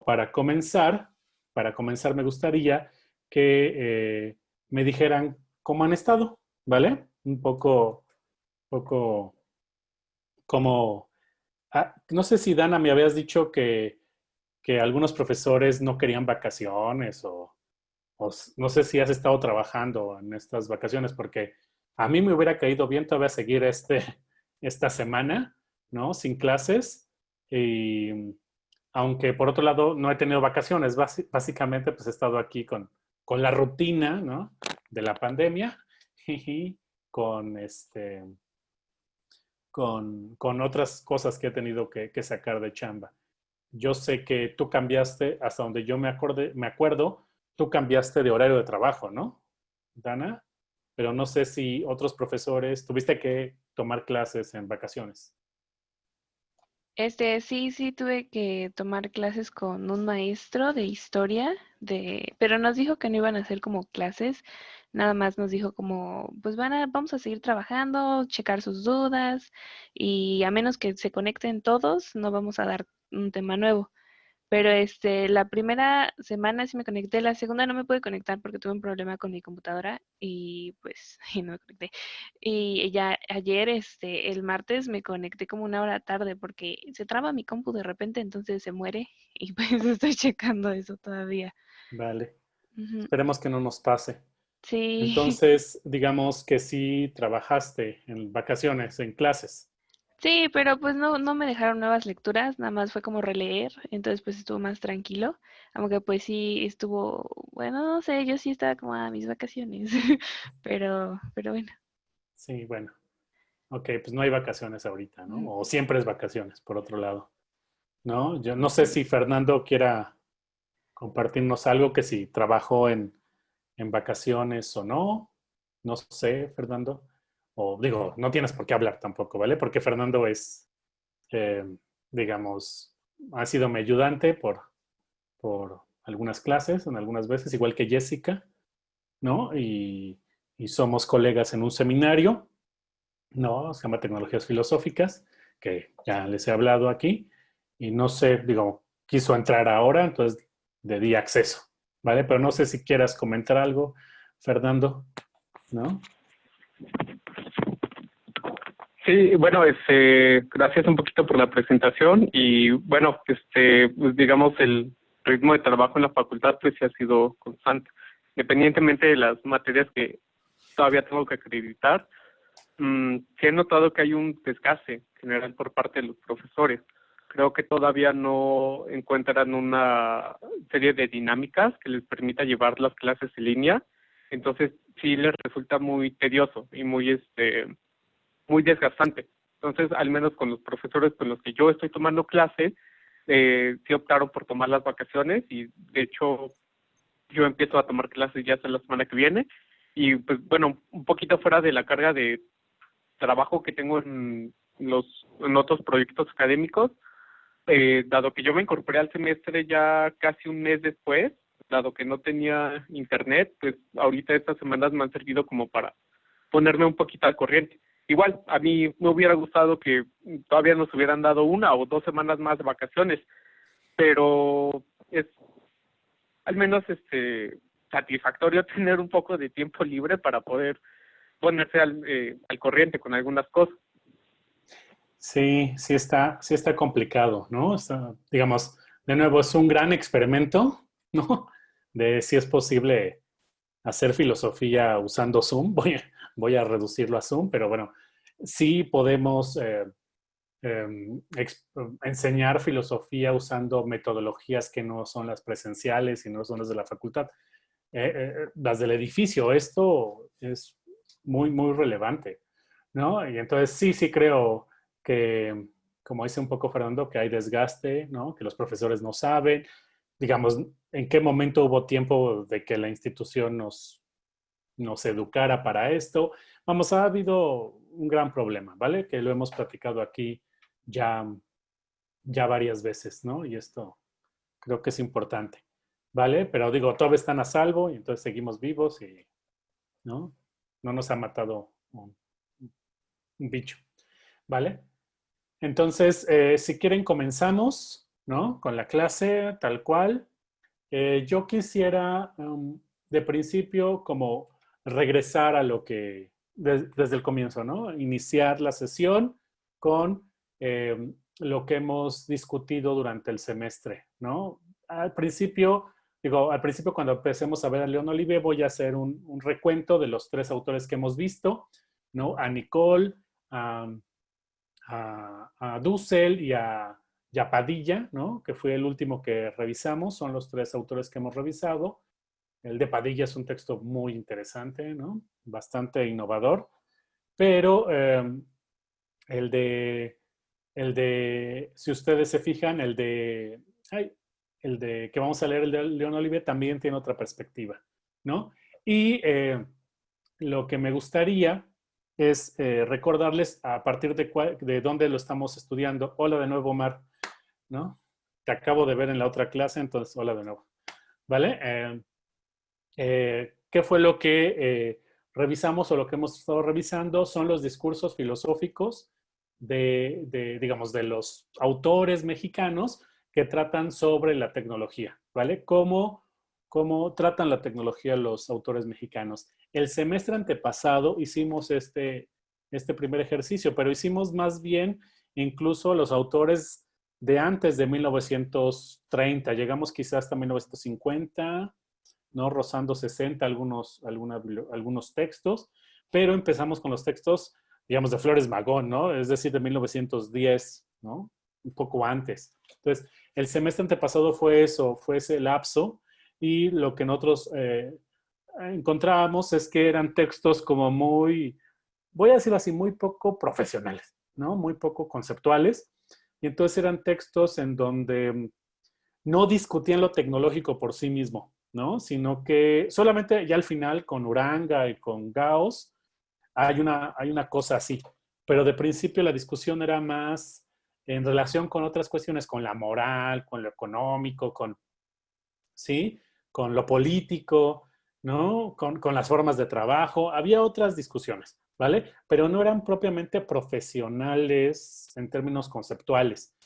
para comenzar, me gustaría que me dijeran cómo han estado, ¿vale? Un poco como... no sé si Dana me habías dicho que algunos profesores no querían vacaciones o no sé si has estado trabajando en estas vacaciones, porque a mí me hubiera caído bien todavía seguir esta semana, ¿no? Sin clases. Y aunque por otro lado no he tenido vacaciones, básicamente pues he estado aquí con la rutina, ¿no? De la pandemia y con con otras cosas que he tenido que sacar de chamba. Yo sé que tú cambiaste, hasta donde yo me acuerdo, tú cambiaste de horario de trabajo, ¿no, Dana? Pero no sé si otros profesores tuviste que tomar clases en vacaciones. Sí, tuve que tomar clases con un maestro de historia, pero nos dijo que no iban a hacer como clases, nada más nos dijo como, pues vamos a seguir trabajando, checar sus dudas y a menos que se conecten todos, no vamos a dar un tema nuevo. Pero la primera semana sí me conecté, la segunda no me pude conectar porque tuve un problema con mi computadora y pues y no me conecté. Y ya ayer, el martes me conecté como una hora tarde porque se traba mi compu de repente, entonces se muere y pues estoy checando eso todavía. Vale. Ujú. Esperemos que no nos pase. Sí, Entonces, digamos que sí trabajaste en vacaciones, en clases. sí, pero pues no me dejaron nuevas lecturas, nada más fue como releer, entonces pues estuvo más tranquilo, aunque pues sí estuvo, bueno, no sé, yo sí estaba como a mis vacaciones, pero bueno. Sí, bueno. Ok, pues no hay vacaciones ahorita, ¿no? Ujú. O siempre es vacaciones, por otro lado, ¿no? Yo no sé Ujú. si Fernando quiera compartirnos algo que si trabajó en vacaciones o no. No sé, Fernando. O digo, no tienes por qué hablar tampoco, ¿vale? Porque Fernando es, eh, digamos, ha sido mi ayudante por algunas clases, en algunas veces, igual que Jessica, ¿no? Y somos colegas en un seminario, ¿no? Se llama Tecnologías Filosóficas, que ya les he hablado aquí. Y no sé, digo, quiso entrar ahora, entonces le di acceso, ¿vale? Pero no sé si quieras comentar algo, Fernando, ¿no? Sí, bueno, gracias un poquito por la presentación y bueno, pues, digamos el ritmo de trabajo en la facultad pues sí ha sido constante, independientemente de las materias que todavía tengo que acreditar. Sí he notado que hay un desgaste general por parte de los profesores. Creo que todavía no encuentran una serie de dinámicas que les permita llevar las clases en línea, entonces sí les resulta muy tedioso y muy desgastante. Entonces, al menos con los profesores con los que yo estoy tomando clase, sí optaron por tomar las vacaciones y de hecho yo empiezo a tomar clases ya hasta la semana que viene y pues bueno, un poquito fuera de la carga de trabajo que tengo en otros proyectos académicos, dado que yo me incorporé al semestre ya casi un mes después, dado que no tenía internet, pues ahorita estas semanas me han servido como para ponerme un poquito al corriente. Igual, a mí me hubiera gustado que todavía nos hubieran dado 1 o 2 semanas más de vacaciones, pero es al menos satisfactorio tener un poco de tiempo libre para poder ponerse al corriente con algunas cosas. Sí está complicado, ¿no? Digamos, de nuevo, es un gran experimento, ¿no? De si es posible hacer filosofía usando Zoom. Voy a reducirlo a Zoom, pero bueno, sí podemos eh, enseñar filosofía usando metodologías que no son las presenciales y no son las de la facultad, las del edificio. Esto es muy relevante, ¿no? Y entonces sí creo que, como dice un poco Fernando, que hay desgaste, ¿no? Que los profesores no saben, digamos, en qué momento hubo tiempo de que la institución nos educara para esto. Vamos, ha habido un gran problema, ¿vale? Que lo hemos platicado aquí ya, ya varias veces, ¿no? Y esto creo que es importante, ¿vale? Pero digo, todavía están a salvo y entonces seguimos vivos y, ¿no? No nos ha matado un bicho, ¿vale? Entonces, si quieren, comenzamos. ¿no? Con la clase tal cual. Yo quisiera, de principio, como regresar a lo que, desde el comienzo, ¿no? Iniciar la sesión con lo que hemos discutido durante el semestre, ¿no? Al principio, al principio cuando empecemos a ver a León Olivier, voy a hacer un recuento de los 3 autores que hemos visto, ¿no? A Nicole, a, a Dussel y a Padilla, ¿no? Que fue el último que revisamos, son los 3 autores que hemos revisado. El de Padilla es un texto muy interesante, ¿no? Bastante innovador, pero el de, si ustedes se fijan, el de que vamos a leer, el de León Olivier, también tiene otra perspectiva, ¿no? Y lo que me gustaría es recordarles a partir de dónde lo estamos estudiando. Hola de nuevo, Omar, ¿no? Te acabo de ver en la otra clase, entonces hola de nuevo. ¿Vale? ¿Qué fue lo que revisamos o lo que hemos estado revisando? Son los discursos filosóficos digamos, de los autores mexicanos que tratan sobre la tecnología, ¿vale? ¿Cómo tratan la tecnología los autores mexicanos? El semestre antepasado hicimos este primer ejercicio, pero hicimos más bien incluso los autores de antes de 1930. Llegamos quizás hasta 1950, ¿no? Rozando 60 algunos textos, pero empezamos con los textos, digamos, de Flores Magón, ¿no? Es decir, de 1910, ¿no? Un poco antes. Entonces, el semestre antepasado fue eso, fue ese lapso, y lo que nosotros encontrábamos es que eran textos como muy, voy a decirlo así, muy poco profesionales, ¿no? Muy poco conceptuales. Y entonces eran textos en donde no discutían lo tecnológico por sí mismo, ¿no? Sino que solamente ya al final con Uranga y con Gauss hay una cosa así. Pero de principio la discusión era más en relación con otras cuestiones, con la moral, con lo económico, ¿sí? Con lo político, ¿no? Con las formas de trabajo. Había otras discusiones, ¿vale? Pero no eran propiamente profesionales en términos conceptuales.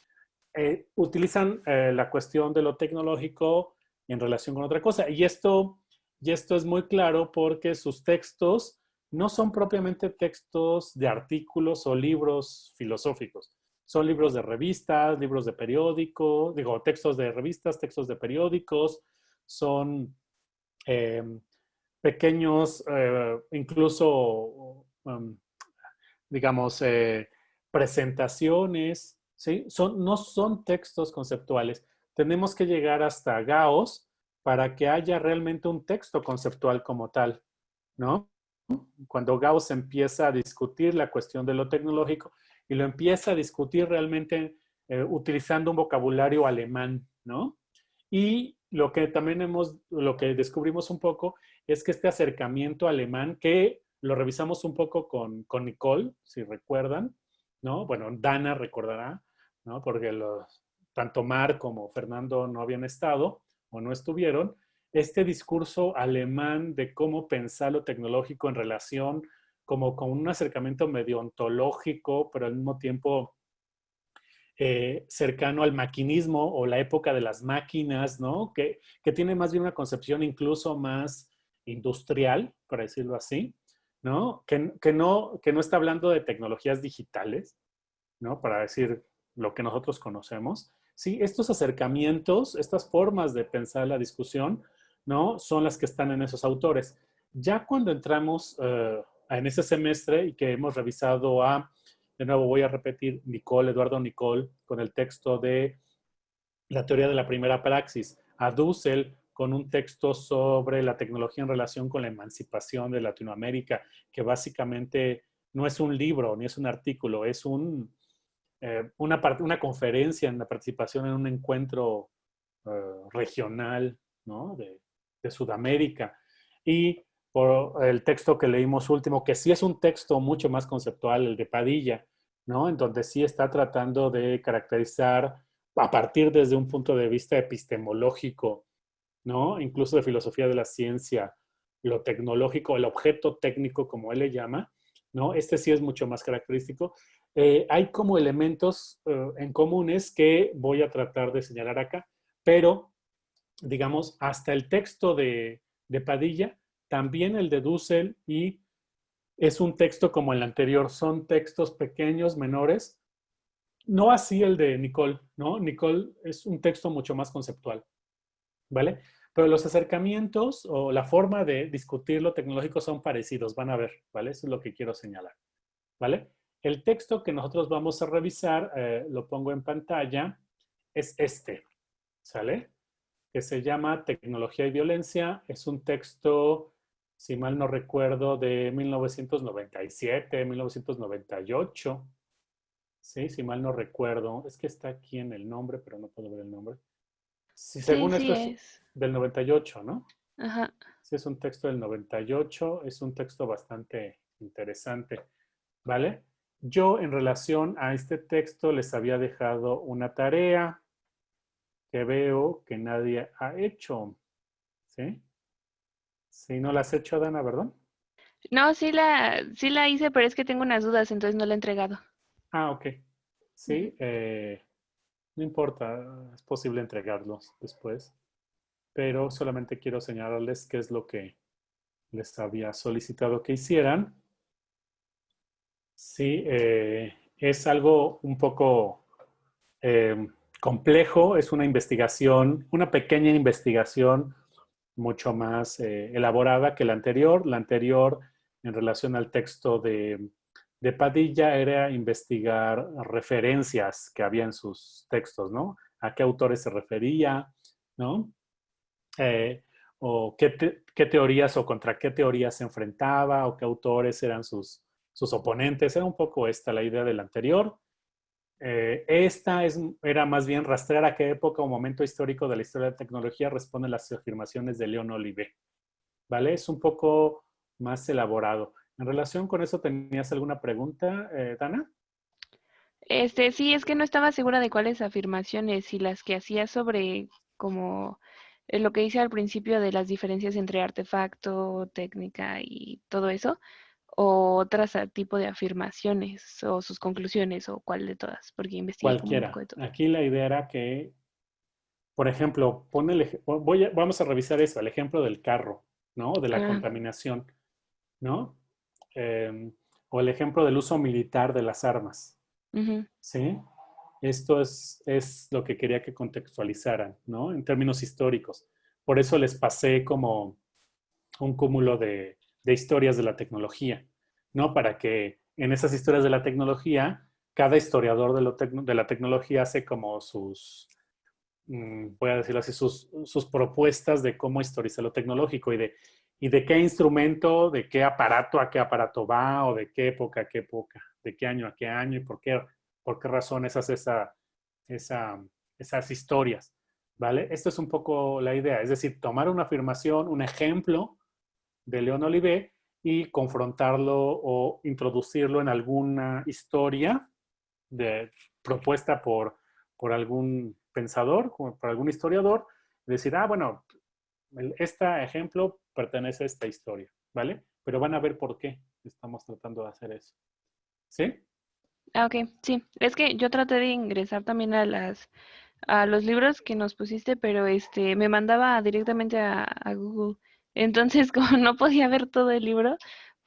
Utilizan la cuestión de lo tecnológico en relación con otra cosa. Y esto es muy claro porque sus textos no son propiamente textos de artículos o libros filosóficos. Son libros de revistas, libros de periódico, digo, textos de revistas, textos de periódicos, son eh, pequeños, incluso, digamos, presentaciones, ¿sí? No son textos conceptuales. Tenemos que llegar hasta Gauss para que haya realmente un texto conceptual como tal, ¿no? Cuando Gauss empieza a discutir la cuestión de lo tecnológico y lo empieza a discutir realmente utilizando un vocabulario alemán, ¿no? Y lo que también lo que descubrimos un poco es que este acercamiento alemán, que lo revisamos un poco con Nicole, si recuerdan, ¿no? Bueno, Dana recordará, ¿no? Porque tanto Mar como Fernando no habían estado o no estuvieron. Este discurso alemán de cómo pensar lo tecnológico en relación como con un acercamiento medio ontológico, pero al mismo tiempo cercano al maquinismo o la época de las máquinas, ¿no? Que tiene más bien una concepción incluso más industrial, por decirlo así, ¿no? Que no está hablando de tecnologías digitales, ¿no? Para decir lo que nosotros conocemos. Sí, estos acercamientos, estas formas de pensar la discusión, ¿no? Son las que están en esos autores. Ya cuando entramos en ese semestre y que hemos revisado de nuevo voy a repetir, Eduardo Nicole, con el texto de la teoría de la primera praxis, a Dussel con un texto sobre la tecnología en relación con la emancipación de Latinoamérica, que básicamente no es un libro ni es un artículo, es una conferencia, una participación en un encuentro regional, ¿no? de Sudamérica. Y por el texto que leímos último, que sí es un texto mucho más conceptual, el de Padilla, ¿no? En donde sí está tratando de caracterizar a partir desde un punto de vista epistemológico, ¿no? Incluso de filosofía de la ciencia, lo tecnológico, el objeto técnico, como él le llama, ¿no? Este sí es mucho más característico. hay como elementos en comunes que voy a tratar de señalar acá, pero, digamos, hasta el texto de Padilla, también el de Dussel, y es un texto como el anterior, son textos pequeños, menores, no así el de Nicole, ¿no? Nicole es un texto mucho más conceptual, ¿vale? Pero los acercamientos o la forma de discutir lo tecnológico son parecidos, van a ver, ¿vale? Eso es lo que quiero señalar, ¿vale? El texto que nosotros vamos a revisar, lo pongo en pantalla, es este, ¿sale? Que se llama Tecnología y Violencia. Es un texto, si mal no recuerdo, de 1997, 1998. Sí, si mal no recuerdo. Es que está aquí en el nombre, pero no puedo ver el nombre. Si Sí, según sí esto es es. del 98, ¿no? Ajá. Sí, es un texto del 98. Es un texto bastante interesante, ¿vale? Yo en relación a este texto les había dejado una tarea que veo que nadie ha hecho, ¿sí? Si no la has hecho, Dana, ¿verdad? No, sí la hice, pero es que tengo unas dudas, entonces no la he entregado. Ah, ok. Ujú. Sí, no importa, es posible entregarlos después, pero solamente quiero señalarles qué es lo que les había solicitado que hicieran. Sí, es algo un poco eh, complejo, es una investigación, una pequeña investigación mucho más elaborada que la anterior. La anterior, en relación al texto de Padilla, era investigar referencias que había en sus textos, ¿no? A qué autores se refería, ¿no? Eh, o qué teorías o contra qué teorías se enfrentaba, o qué autores eran sus oponentes. Era un poco esta la idea del anterior. Era más bien rastrear a qué época o momento histórico de la historia de la tecnología responden las afirmaciones de Leon Olivet, ¿vale? Es un poco más elaborado. En relación con eso, ¿tenías alguna pregunta, Dana? Sí, es que no estaba segura de cuáles afirmaciones, si las que hacía sobre como lo que hice al principio de las diferencias entre artefacto, técnica y todo eso, o otras tipo de afirmaciones, o sus conclusiones, o cuál de todas, porque investigué como un poco Cualquiera. de todo. Aquí la idea era que, por ejemplo, vamos a revisar eso, el ejemplo del carro, ¿no? De la Ah, contaminación, ¿no? Eh, o el ejemplo del uso militar de las armas, ujú. ¿sí? Esto es lo que quería que contextualizaran, ¿no? En términos históricos. Por eso les pasé como un cúmulo de historias de la tecnología, ¿no? Para que en esas historias de la tecnología, cada historiador de la tecnología hace como voy a decirlo así, sus propuestas de cómo historizar lo tecnológico y de qué instrumento, de qué aparato a qué aparato va, o de qué época a qué época, de qué año a qué año, y por qué razones hace esa, esas historias, ¿vale? Esto es un poco la idea, es decir, tomar una afirmación, un ejemplo de León Olivet y confrontarlo o introducirlo en alguna historia propuesta por algún pensador, por algún historiador, decir, bueno, este ejemplo pertenece a esta historia, ¿vale? Pero van a ver por qué estamos tratando de hacer eso. ¿Sí? Ah, ok, sí. Es que yo traté de ingresar también a los libros que nos pusiste, pero me mandaba directamente a Google. Entonces, como no podía ver todo el libro,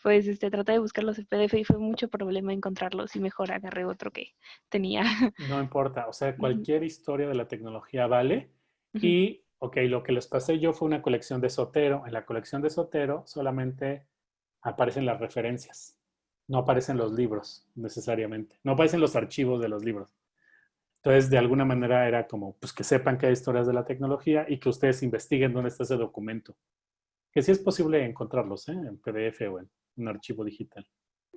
pues traté de buscarlos en PDF y fue mucho problema encontrarlos y mejor agarré otro que tenía. No importa, o sea, Ujú, cualquier historia de la tecnología vale. ujú. Y, ok, lo que les pasé yo fue una colección de Sotero. En la colección de Sotero solamente aparecen las referencias, no aparecen los libros necesariamente, no aparecen los archivos de los libros. Entonces, de alguna manera era como, pues que sepan que hay historias de la tecnología y que ustedes investiguen dónde está ese documento. Que sí es posible encontrarlos, ¿eh? En PDF o en un archivo digital.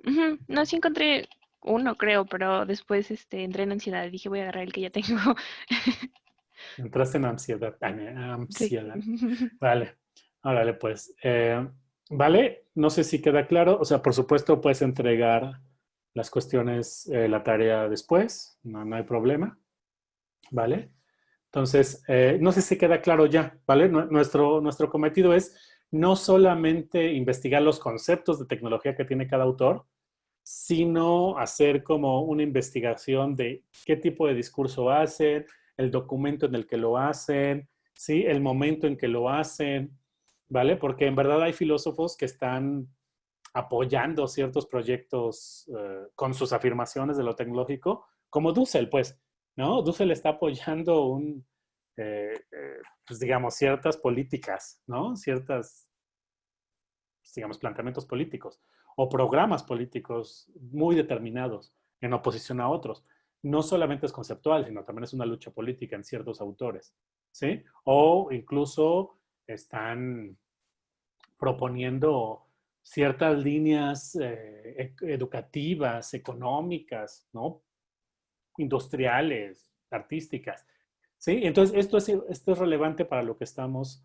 Ujú. No, sí encontré uno, creo, pero después entré en ansiedad y dije voy a agarrar el que ya tengo. Entraste en ansiedad. Sí. Ansiedad. Vale. Órale, pues. Vale, no sé si queda claro. O sea, por supuesto, puedes entregar las cuestiones, la tarea después. No hay problema. ¿Vale? Entonces, no sé si queda claro ya, ¿vale? Nuestro cometido es no solamente investigar los conceptos de tecnología que tiene cada autor, sino hacer como una investigación de qué tipo de discurso hacen, el documento en el que lo hacen, ¿sí? El momento en que lo hacen, ¿vale? Porque en verdad hay filósofos que están apoyando ciertos proyectos con sus afirmaciones de lo tecnológico, como Dussel, pues, ¿no? Dussel está apoyando pues digamos, ciertas políticas, ¿no? Ciertas, pues, digamos, planteamientos políticos o programas políticos muy determinados en oposición a otros. No solamente es conceptual, sino también es una lucha política en ciertos autores, ¿sí? O incluso están proponiendo ciertas líneas educativas, económicas, ¿no? Industriales, artísticas. ¿Sí? Entonces, esto es relevante para lo que estamos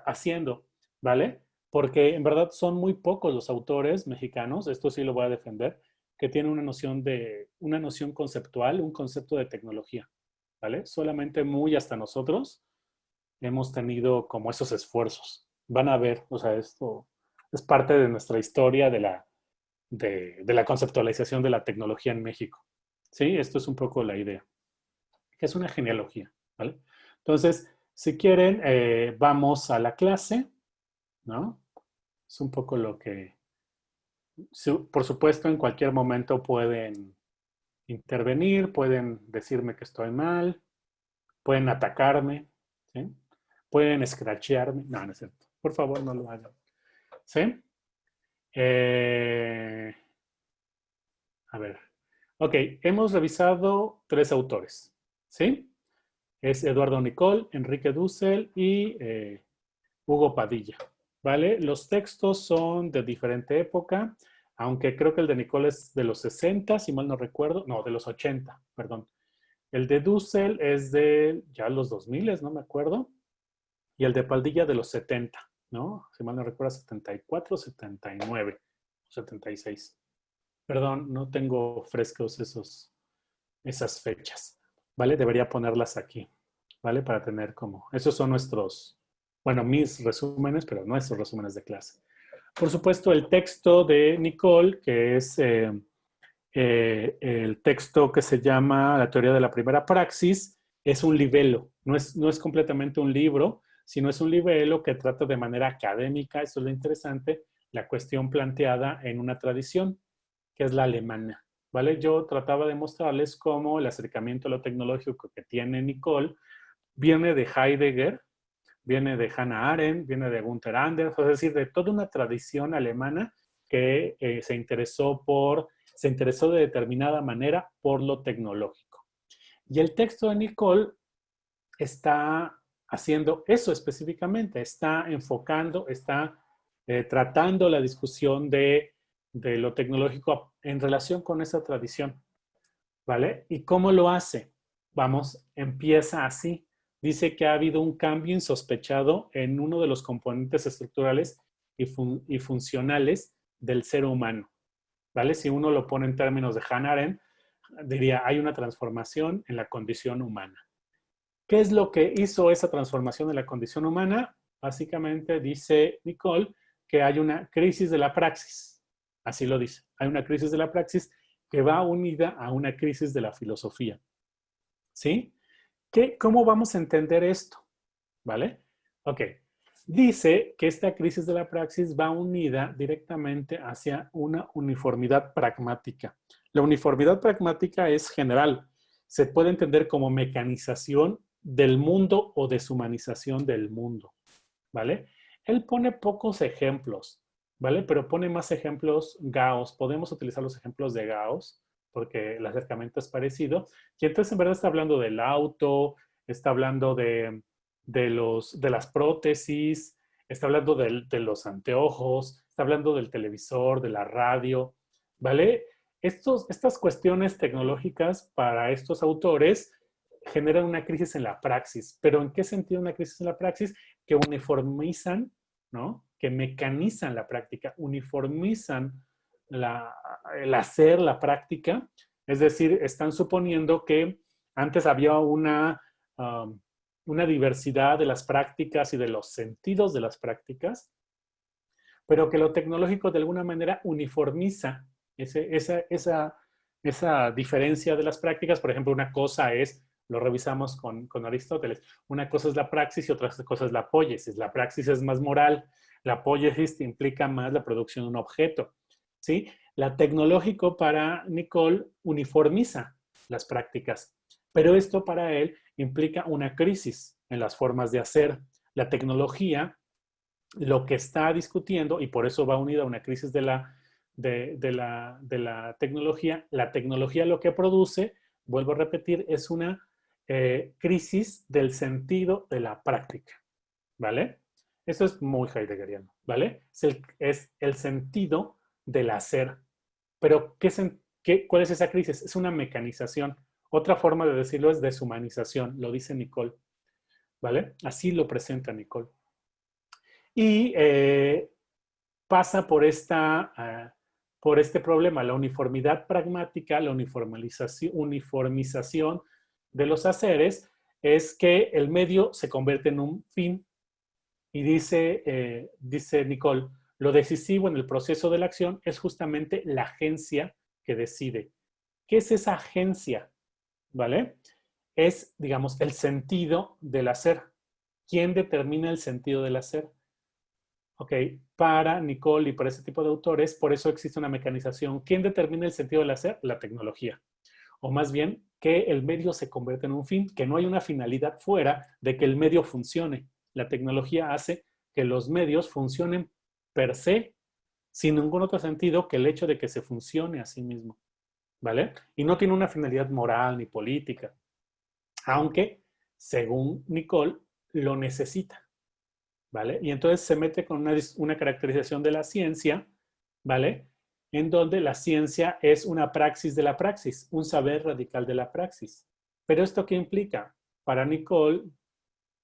haciendo, ¿vale? Porque en verdad son muy pocos los autores mexicanos, esto sí lo voy a defender, que tienen una noción conceptual, un concepto de tecnología, ¿vale? Solamente muy hasta nosotros hemos tenido como esos esfuerzos. Van a ver, o sea, esto es parte de nuestra historia de la conceptualización de la tecnología en México. ¿Sí? Esto es un poco la idea, que es una genealogía, ¿vale? Entonces, si quieren, vamos a la clase, ¿no? Es un poco lo que, por supuesto, en cualquier momento pueden intervenir, pueden decirme que estoy mal, pueden atacarme, ¿sí? Pueden escrachearme. No, no es cierto. Por favor, no lo hagan. ¿Sí? Eh, a ver. Ok, hemos revisado 3 autores. ¿Sí? Es Eduardo Nicol, Enrique Dussel y Hugo Padilla. ¿Vale? Los textos son de diferente época, aunque creo que el de Nicol es de los 60, si mal no recuerdo. No, de los 80, perdón. El de Dussel es de ya los 2000, no me acuerdo. Y el de Padilla de los 70, ¿no? Si mal no recuerdo, 74, 79, 76. Perdón, no tengo frescos esas fechas, ¿vale? Debería ponerlas aquí, ¿vale? Para tener como, esos son nuestros, bueno, mis resúmenes, pero nuestros resúmenes de clase. Por supuesto, el texto de Nicole, que es el texto que se llama La teoría de la primera praxis, es un libelo, no es completamente un libro, sino es un libelo que trata de manera académica, eso es lo interesante, la cuestión planteada en una tradición, que es la alemana, ¿vale? Yo trataba de mostrarles cómo el acercamiento a lo tecnológico que tiene Nicole viene de Heidegger, viene de Hannah Arendt, viene de Gunther Anders, es decir, de toda una tradición alemana que se interesó de determinada manera por lo tecnológico. Y el texto de Nicole está haciendo eso específicamente, está enfocando, está tratando la discusión de lo tecnológico en relación con esa tradición, ¿vale? ¿Y cómo lo hace? Vamos, empieza así. Dice que ha habido un cambio insospechado en uno de los componentes estructurales y funcionales del ser humano, ¿vale? Si uno lo pone en términos de Hannah Arendt, diría, hay una transformación en la condición humana. ¿Qué es lo que hizo esa transformación de la condición humana? Básicamente dice Nicole que hay una crisis de la praxis. Así lo dice. Hay una crisis de la praxis que va unida a una crisis de la filosofía. ¿Sí? ¿Cómo vamos a entender esto? ¿Vale? Ok. Dice que esta crisis de la praxis va unida directamente hacia una uniformidad pragmática. La uniformidad pragmática es general. Se puede entender como mecanización del mundo o deshumanización del mundo. ¿Vale? Él pone pocos ejemplos, ¿vale? Pero pone más ejemplos Gauss. Podemos utilizar los ejemplos de Gauss porque el acercamiento es parecido. Y entonces en verdad está hablando del auto, está hablando de las prótesis, está hablando de los anteojos, está hablando del televisor, de la radio, ¿vale? Estas cuestiones tecnológicas para estos autores generan una crisis en la praxis. ¿Pero en qué sentido una crisis en la praxis? Que uniformizan, ¿no? Que mecanizan la práctica, uniformizan el hacer la práctica. Es decir, están suponiendo que antes había una diversidad de las prácticas y de los sentidos de las prácticas, pero que lo tecnológico de alguna manera uniformiza Esa diferencia de las prácticas, por ejemplo, una cosa es, lo revisamos con Aristóteles, una cosa es la praxis y otra cosa es la apóyesis. La praxis es más moral, la apóyesis implica más la producción de un objeto, ¿sí? La tecnológico para Nicole uniformiza las prácticas, pero esto para él implica una crisis en las formas de hacer. La tecnología lo que está discutiendo, y por eso va unida a una crisis de la tecnología, la tecnología lo que produce, vuelvo a repetir, es una crisis del sentido de la práctica, ¿vale? Eso es muy heideggeriano, ¿vale? Es el sentido del hacer. Pero, ¿cuál es esa crisis? Es una mecanización. Otra forma de decirlo es deshumanización, lo dice Nicole, ¿vale? Así lo presenta Nicole. Y pasa por este problema, la uniformidad pragmática, la uniformización de los haceres, es que el medio se convierte en un fin. Y dice Nicole, lo decisivo en el proceso de la acción es justamente la agencia que decide. ¿Qué es esa agencia? ¿Vale? Es, digamos, el sentido del hacer. ¿Quién determina el sentido del hacer? Ok, para Nicole y para ese tipo de autores, por eso existe una mecanización. ¿Quién determina el sentido del hacer? La tecnología. O más bien, que el medio se convierte en un fin, que no hay una finalidad fuera de que el medio funcione. La tecnología hace que los medios funcionen per se, sin ningún otro sentido que el hecho de que se funcione a sí mismo. ¿Vale? Y no tiene una finalidad moral ni política, aunque, según Nicole, lo necesita. ¿Vale? Y entonces se mete con una caracterización de la ciencia, ¿vale? En donde la ciencia es una praxis de la praxis, un saber radical de la praxis. Pero ¿esto qué implica? Para Nicole,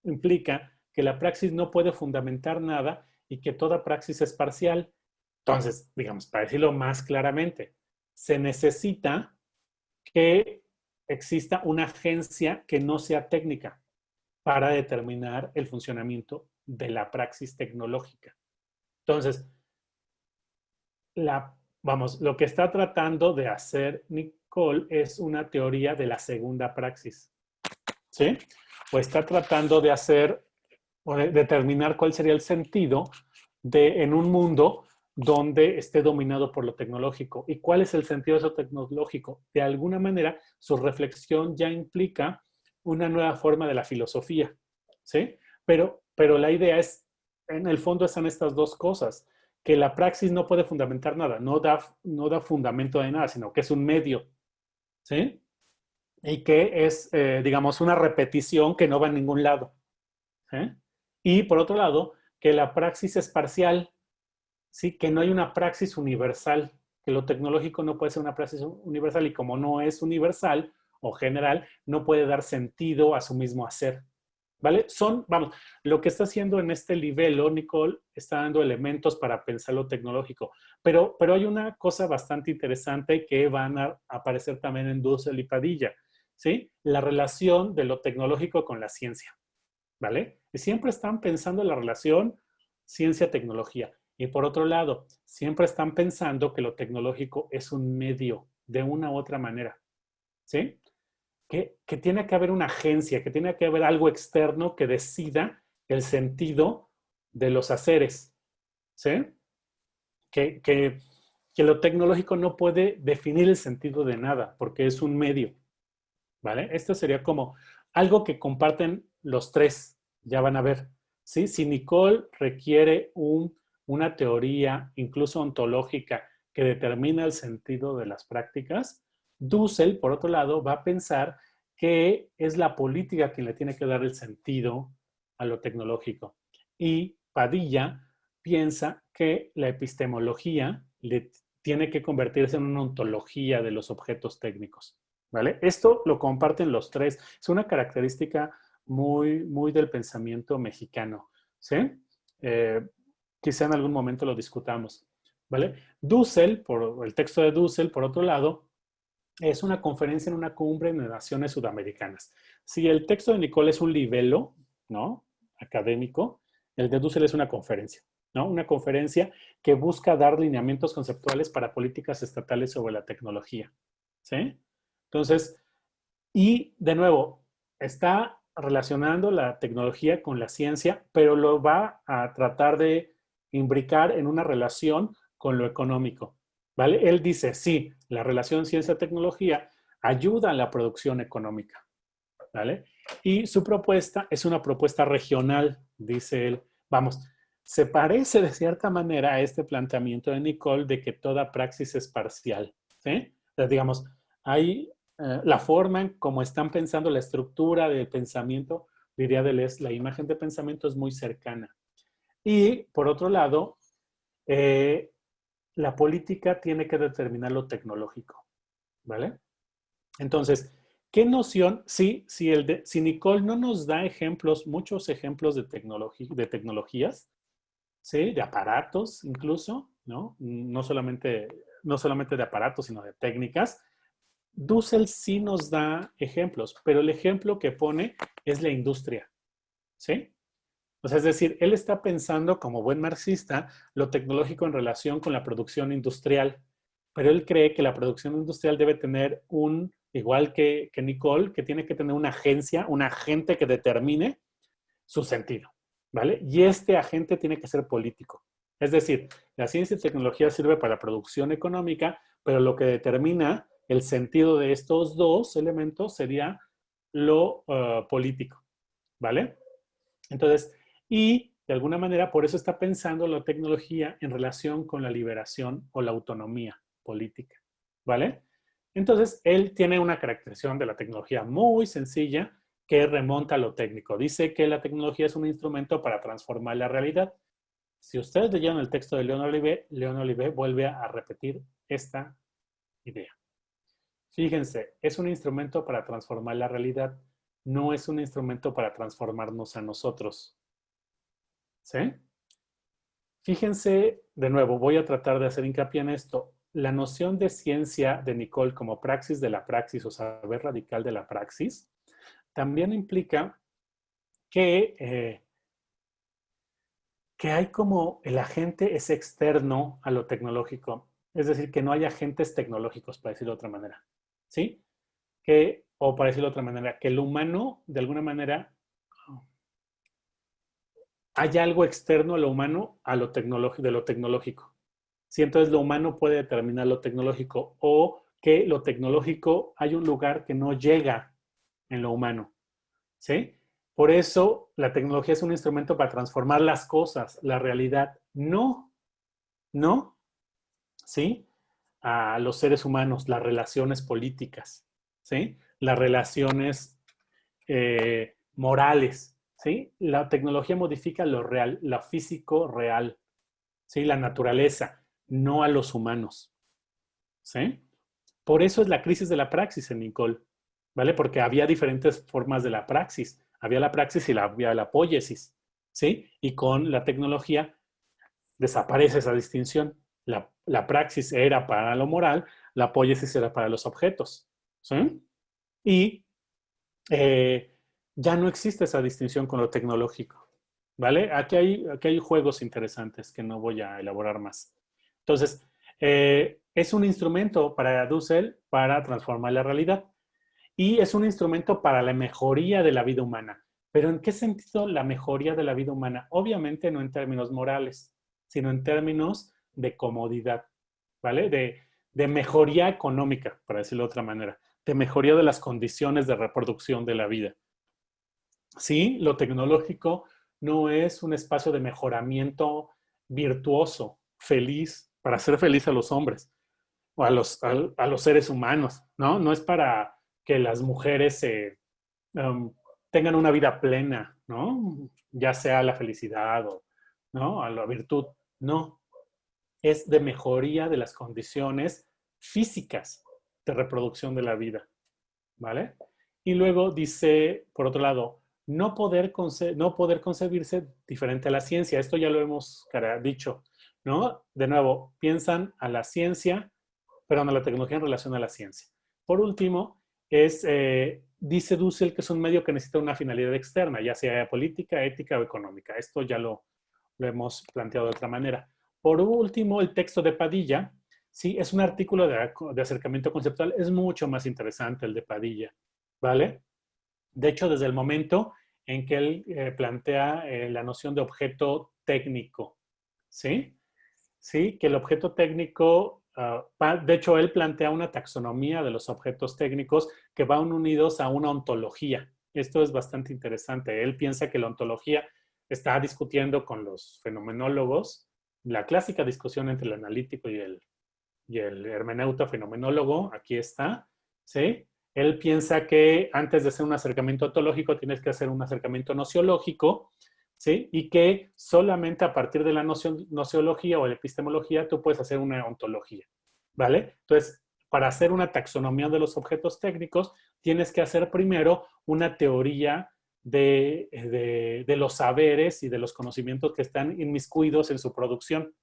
implica que la praxis no puede fundamentar nada y que toda praxis es parcial. Entonces, digamos, para decirlo más claramente, se necesita que exista una agencia que no sea técnica para determinar el funcionamiento de la praxis tecnológica. Entonces, lo que está tratando de hacer Nicole es una teoría de la segunda praxis, ¿sí? O está tratando de hacer o de determinar cuál sería el sentido en un mundo donde esté dominado por lo tecnológico. ¿Y cuál es el sentido de eso tecnológico? De alguna manera, su reflexión ya implica una nueva forma de la filosofía, ¿sí? Pero la idea es, en el fondo están estas dos cosas, que la praxis no puede fundamentar nada, no da fundamento de nada, sino que es un medio, ¿sí? Y que es, digamos, una repetición que no va a ningún lado. ¿Sí? Y por otro lado, que la praxis es parcial, ¿sí? Que no hay una praxis universal, que lo tecnológico no puede ser una praxis universal y como no es universal o general, no puede dar sentido a su mismo hacer. ¿Vale? Vamos, lo que está haciendo en este libelo, Nicole, está dando elementos para pensar lo tecnológico. Pero hay una cosa bastante interesante que van a aparecer también en Dussel y Padilla, ¿sí? La relación de lo tecnológico con la ciencia, ¿vale? Y siempre están pensando en la relación ciencia-tecnología. Y por otro lado, siempre están pensando que lo tecnológico es un medio de una u otra manera, ¿sí? Que tiene que haber una agencia, que tiene que haber algo externo que decida el sentido de los haceres, ¿sí? Que lo tecnológico no puede definir el sentido de nada, porque es un medio, ¿vale? Esto sería como algo que comparten los tres, ya van a ver, ¿sí? Si Nicole requiere una teoría, incluso ontológica, que determina el sentido de las prácticas, Dussel, por otro lado, va a pensar que es la política quien le tiene que dar el sentido a lo tecnológico. Y Padilla piensa que la epistemología le tiene que convertirse en una ontología de los objetos técnicos, ¿vale? Esto lo comparten los tres. Es una característica muy, muy del pensamiento mexicano, ¿sí? Quizá en algún momento lo discutamos, ¿vale? Dussel, por el texto de Dussel, por otro lado, es una conferencia en una cumbre de naciones sudamericanas. Si el texto de Nicole es un libelo, ¿no? Académico, el de Dussel es una conferencia. ¿no? Una conferencia que busca dar lineamientos conceptuales para políticas estatales sobre la tecnología, ¿sí? Entonces, y de nuevo, está relacionando la tecnología con la ciencia, pero lo va a tratar de imbricar en una relación con lo económico, ¿vale? Él dice, sí, la relación ciencia-tecnología ayuda a la producción económica, ¿vale? Y su propuesta es una propuesta regional, dice él. Vamos, se parece de cierta manera a este planteamiento de Nicole de que toda praxis es parcial, ¿sí? Entonces, digamos, hay la forma en cómo están pensando, la estructura del pensamiento, diría Deleuze, la imagen de pensamiento es muy cercana. Y, por otro lado, eh, la política tiene que determinar lo tecnológico, ¿vale? Entonces, ¿qué noción? Si Nicole no nos da ejemplos, muchos ejemplos de tecnologías, ¿sí? De aparatos incluso, ¿no? No solamente de aparatos, sino de técnicas. Dussel sí nos da ejemplos, pero el ejemplo que pone es la industria, ¿sí? O sea, es decir, él está pensando como buen marxista lo tecnológico en relación con la producción industrial, pero él cree que la producción industrial debe tener igual que Nicole, que tiene que tener una agencia, un agente que determine su sentido, ¿vale? Y este agente tiene que ser político. Es decir, la ciencia y tecnología sirve para la producción económica, pero lo que determina el sentido de estos dos elementos sería lo político, ¿vale? Entonces, y de alguna manera por eso está pensando la tecnología en relación con la liberación o la autonomía política, ¿vale? Entonces, él tiene una caracterización de la tecnología muy sencilla que remonta a lo técnico. Dice que la tecnología es un instrumento para transformar la realidad. Si ustedes leyeron el texto de Leon Olivet vuelve a repetir esta idea. Fíjense, es un instrumento para transformar la realidad, no es un instrumento para transformarnos a nosotros. ¿Sí? Fíjense, de nuevo, voy a tratar de hacer hincapié en esto. La noción de ciencia de Nicole como praxis de la praxis o saber radical de la praxis también implica que hay como el agente es externo a lo tecnológico. Es decir, que no hay agentes tecnológicos, para decirlo de otra manera. ¿Sí? O para decirlo de otra manera, que el humano, de alguna manera, hay algo externo a lo humano a lo de lo tecnológico. Si entonces lo humano puede determinar lo tecnológico o que lo tecnológico hay un lugar que no llega en lo humano. ¿Sí? Por eso la tecnología es un instrumento para transformar las cosas, la realidad. No, ¿sí? A los seres humanos, las relaciones políticas, ¿sí? Las relaciones morales, ¿sí? La tecnología modifica lo real, lo físico real, ¿sí? La naturaleza, no a los humanos, ¿sí? Por eso es la crisis de la praxis en Nicole, ¿vale? Porque había diferentes formas de la praxis. Había la praxis y había la apóyesis, ¿sí? Y con la tecnología desaparece esa distinción. La praxis era para lo moral, la apóyesis era para los objetos, ¿sí? Y ya no existe esa distinción con lo tecnológico, ¿vale? Aquí hay juegos interesantes que no voy a elaborar más. Entonces, es un instrumento para Dussel para transformar la realidad y es un instrumento para la mejoría de la vida humana. Pero ¿en qué sentido la mejoría de la vida humana? Obviamente no en términos morales, sino en términos de comodidad, ¿vale? De mejoría económica, para decirlo de otra manera, de mejoría de las condiciones de reproducción de la vida. Sí, lo tecnológico no es un espacio de mejoramiento virtuoso, feliz, para hacer feliz a los hombres o a los seres humanos, ¿no? No es para que las mujeres tengan una vida plena, ¿no? Ya sea la felicidad o, ¿no? A la virtud. No, es de mejoría de las condiciones físicas de reproducción de la vida, ¿vale? Y luego dice, por otro lado, no poder concebirse diferente a la ciencia. Esto ya lo hemos dicho, ¿no? De nuevo, piensan a la ciencia, perdón, a la tecnología en relación a la ciencia. Por último, dice Dussel que es un medio que necesita una finalidad externa, ya sea política, ética o económica. Esto ya lo lo hemos planteado de otra manera. Por último, el texto de Padilla, sí, es un artículo de acercamiento conceptual, es mucho más interesante el de Padilla, ¿vale? De hecho, desde el momento en que él plantea la noción de objeto técnico, ¿sí? Sí, que el objeto técnico, de hecho, él plantea una taxonomía de los objetos técnicos que van unidos a una ontología. Esto es bastante interesante. Él piensa que la ontología está discutiendo con los fenomenólogos, la clásica discusión entre el analítico y el hermeneuta fenomenólogo, aquí está, ¿sí? Él piensa que antes de hacer un acercamiento ontológico tienes que hacer un acercamiento nociológico, ¿sí? Y que solamente a partir de la nociología o la epistemología tú puedes hacer una ontología, ¿vale? Entonces, para hacer una taxonomía de los objetos técnicos, tienes que hacer primero una teoría de los saberes y de los conocimientos que están inmiscuidos en su producción,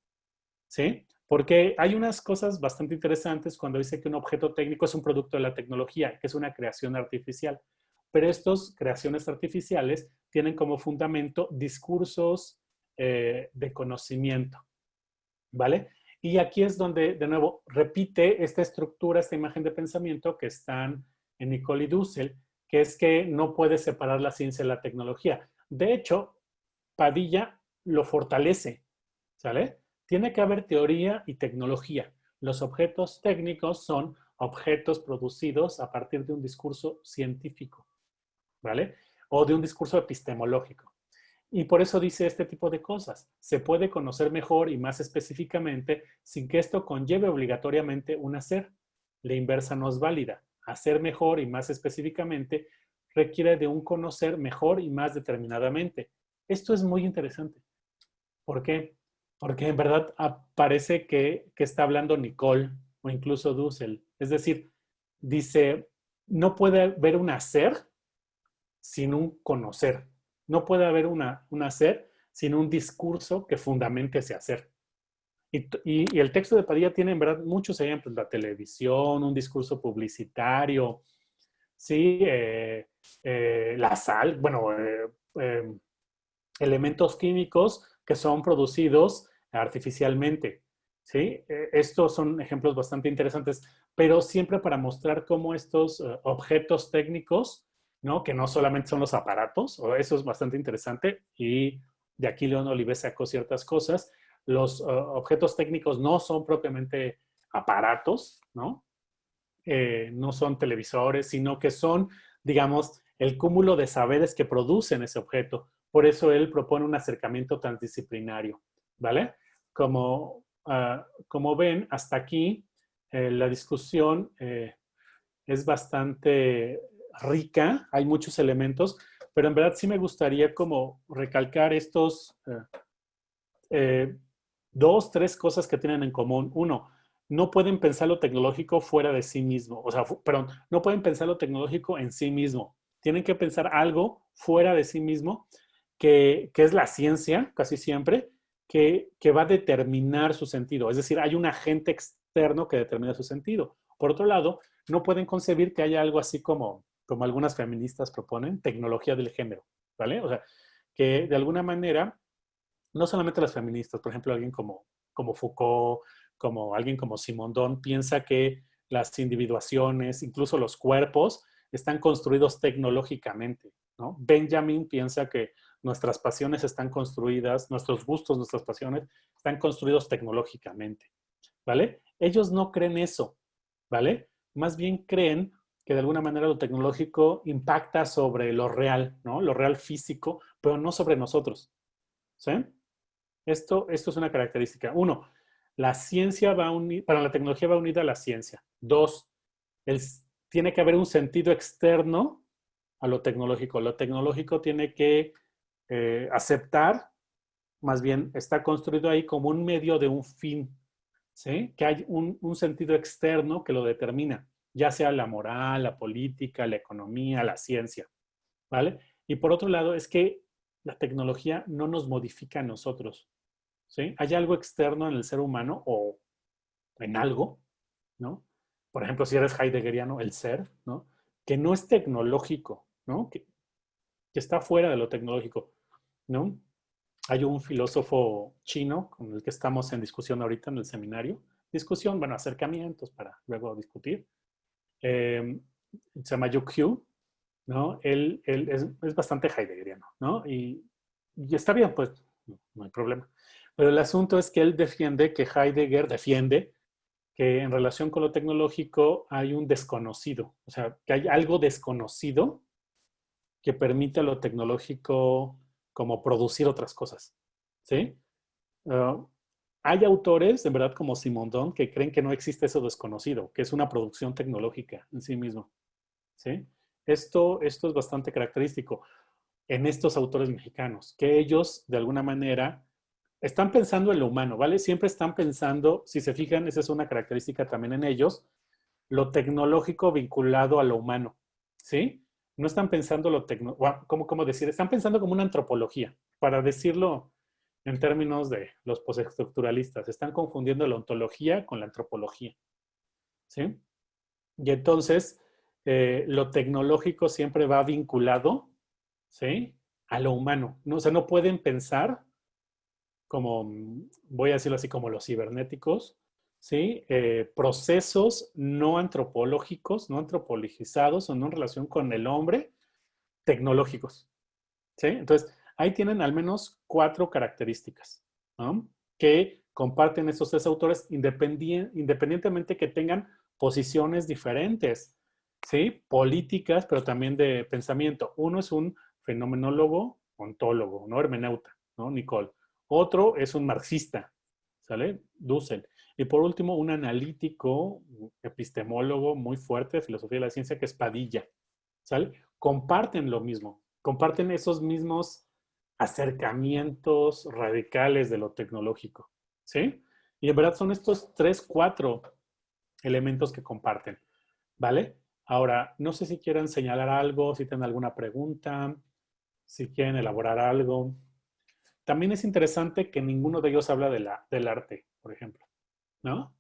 ¿sí? Porque hay unas cosas bastante interesantes cuando dice que un objeto técnico es un producto de la tecnología, que es una creación artificial. Pero estas creaciones artificiales tienen como fundamento discursos de conocimiento, ¿vale? Y aquí es donde, de nuevo, repite esta estructura, esta imagen de pensamiento que están en Nicole y Dussel, que es que no puede separar la ciencia de la tecnología. De hecho, Padilla lo fortalece, ¿sale? Tiene que haber teoría y tecnología. Los objetos técnicos son objetos producidos a partir de un discurso científico, ¿vale? O de un discurso epistemológico. Y por eso dice este tipo de cosas. Se puede conocer mejor y más específicamente sin que esto conlleve obligatoriamente un hacer. La inversa no es válida. Hacer mejor y más específicamente requiere de un conocer mejor y más determinadamente. Esto es muy interesante. ¿Por qué? Porque en verdad parece que está hablando Nicole o incluso Dussel. Es decir, dice, no puede haber un hacer sin un conocer. No puede haber un hacer sin un discurso que fundamente ese hacer. Y el texto de Padilla tiene en verdad muchos ejemplos, la televisión, un discurso publicitario, sí, la sal, bueno, elementos químicos que son producidos artificialmente, ¿sí? Estos son ejemplos bastante interesantes, pero siempre para mostrar cómo estos objetos técnicos, ¿no? Que no solamente son los aparatos, o eso es bastante interesante, y de aquí León Olivet sacó ciertas cosas. Los objetos técnicos no son propiamente aparatos, ¿no? No son televisores, sino que son, digamos, el cúmulo de saberes que producen ese objeto. Por eso él propone un acercamiento transdisciplinario, ¿vale? Como ven, hasta aquí la discusión es bastante rica, hay muchos elementos, pero en verdad sí me gustaría como recalcar estos dos, tres cosas que tienen en común. Uno, no pueden pensar lo tecnológico fuera de sí mismo. O sea, perdón, no pueden pensar lo tecnológico en sí mismo. Tienen que pensar algo fuera de sí mismo, que es la ciencia, casi siempre, que va a determinar su sentido. Es decir, hay un agente externo que determina su sentido. Por otro lado, no pueden concebir que haya algo así como algunas feministas proponen, tecnología del género, ¿vale? O sea, que de alguna manera no solamente las feministas, por ejemplo, alguien como Foucault, como alguien como Simondon, piensa que las individuaciones, incluso los cuerpos, están construidos tecnológicamente, ¿no? Benjamin piensa que nuestras pasiones están construidas, nuestros gustos, nuestras pasiones, están construidos tecnológicamente, ¿vale? Ellos no creen eso, ¿vale? Más bien creen que de alguna manera lo tecnológico impacta sobre lo real, ¿no? Lo real físico, pero no sobre nosotros, ¿sí? Esto es una característica. Uno, la ciencia va unida, para la tecnología va unida a la ciencia. Dos, el, tiene que haber un sentido externo a lo tecnológico. Lo tecnológico tiene que aceptar, más bien está construido ahí como un medio de un fin, ¿sí? Que hay un sentido externo que lo determina, ya sea la moral, la política, la economía, la ciencia, ¿vale? Y por otro lado, es que la tecnología no nos modifica a nosotros, ¿sí? Hay algo externo en el ser humano o en algo, ¿no? Por ejemplo, si eres heideggeriano, el ser, ¿no? Que no es tecnológico, ¿no? Que está fuera de lo tecnológico, ¿no? hay un filósofo chino con el que estamos en discusión ahorita en el seminario. Discusión, bueno, acercamientos para luego discutir. Eh, Se llama Yu Q, ¿no? Él es bastante heideggeriano, ¿no? Y está bien, pues no hay problema. Pero el asunto es que él defiende que Heidegger defiende que en relación con lo tecnológico hay un desconocido, o sea, que hay algo desconocido que permite a lo tecnológico como producir otras cosas, ¿sí? Uh, Hay autores, en verdad, como Simondon, que creen que no existe eso desconocido, que es una producción tecnológica en sí mismo, ¿sí? Esto es bastante característico en estos autores mexicanos, que ellos, de alguna manera, están pensando en lo humano, ¿vale? Siempre están pensando, si se fijan, esa es una característica también en ellos, lo tecnológico vinculado a lo humano, ¿sí? No están pensando lo tecnológico, ¿cómo decir? Están pensando como una antropología, para decirlo en términos de los postestructuralistas. Están confundiendo la ontología con la antropología, ¿sí? Y entonces, lo tecnológico siempre va vinculado, ¿sí? A lo humano, ¿no? O sea, no pueden pensar como, voy a decirlo así, como los cibernéticos, ¿sí? Procesos no antropológicos, no antropologizados o no en relación con el hombre, tecnológicos, ¿sí? Entonces, ahí tienen al menos 4 características, ¿no? Que comparten estos 3 autores independientemente que tengan posiciones diferentes, ¿sí? Políticas, pero también de pensamiento. Uno es un fenomenólogo, ontólogo, ¿no? Hermeneuta, ¿no? Nicole. Otro es un marxista, ¿sale? Dussel. Y por último, un analítico, epistemólogo muy fuerte de filosofía de la ciencia, que es Padilla, ¿sale? Comparten lo mismo, comparten esos mismos acercamientos radicales de lo tecnológico, ¿sí? Y en verdad son estos 3, 4 elementos que comparten, ¿vale? Ahora, no sé si quieren señalar algo, si tienen alguna pregunta, si quieren elaborar algo. También es interesante que ninguno de ellos habla del arte, por ejemplo, ¿no?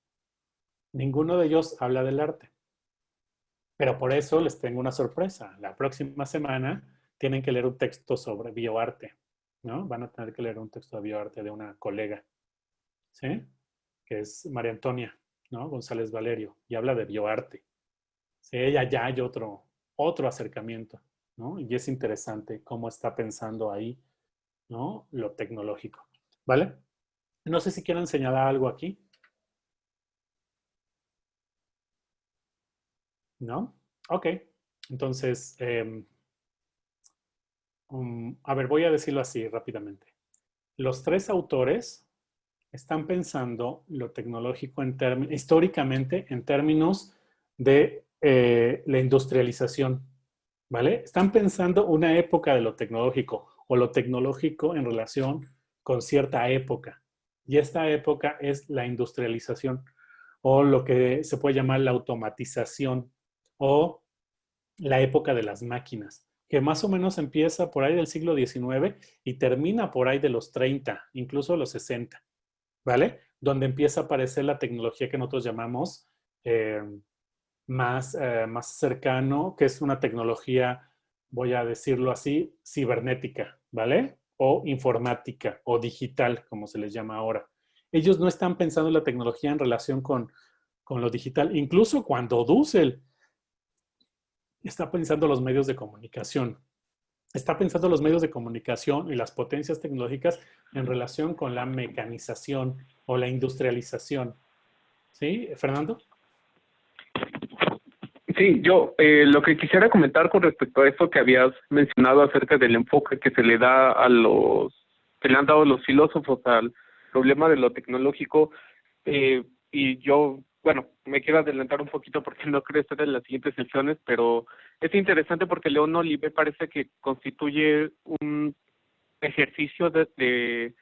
Ninguno de ellos habla del arte. Pero por eso les tengo una sorpresa. La próxima semana tienen que leer un texto sobre bioarte, ¿no? Van a tener que leer un texto de bioarte de una colega, ¿sí? Que es María Antonia, ¿no? González Valerio, y habla de bioarte. Sí, ella ya hay otro acercamiento, ¿no? Y es interesante cómo está pensando ahí, ¿no? Lo tecnológico, ¿vale? No sé si quieren señalar algo aquí, ¿no? Ok, entonces, a ver, voy a decirlo así rápidamente. Los 3 autores están pensando lo tecnológico históricamente en términos de la industrialización, ¿vale? Están pensando una época de lo tecnológico o lo tecnológico en relación con cierta época. Y esta época es la industrialización o lo que se puede llamar la automatización o la época de las máquinas, que más o menos empieza por ahí del siglo XIX y termina por ahí de los 30, incluso los 60, ¿vale? Donde empieza a aparecer la tecnología que nosotros llamamos eh, más cercano, que es una tecnología, voy a decirlo así, cibernética, ¿vale? O informática o digital, como se les llama ahora. Ellos no están pensando en la tecnología en relación con lo digital. Incluso cuando Dussel está pensando los medios de comunicación, está pensando los medios de comunicación y las potencias tecnológicas en relación con la mecanización o la industrialización. ¿Sí, Fernando? Sí, yo lo que quisiera comentar con respecto a eso que habías mencionado acerca del enfoque que se le da que le han dado los filósofos al problema de lo tecnológico, y yo, bueno, me quiero adelantar un poquito porque no creo estar en las siguientes secciones, pero es interesante porque León Olive parece que constituye un ejercicio de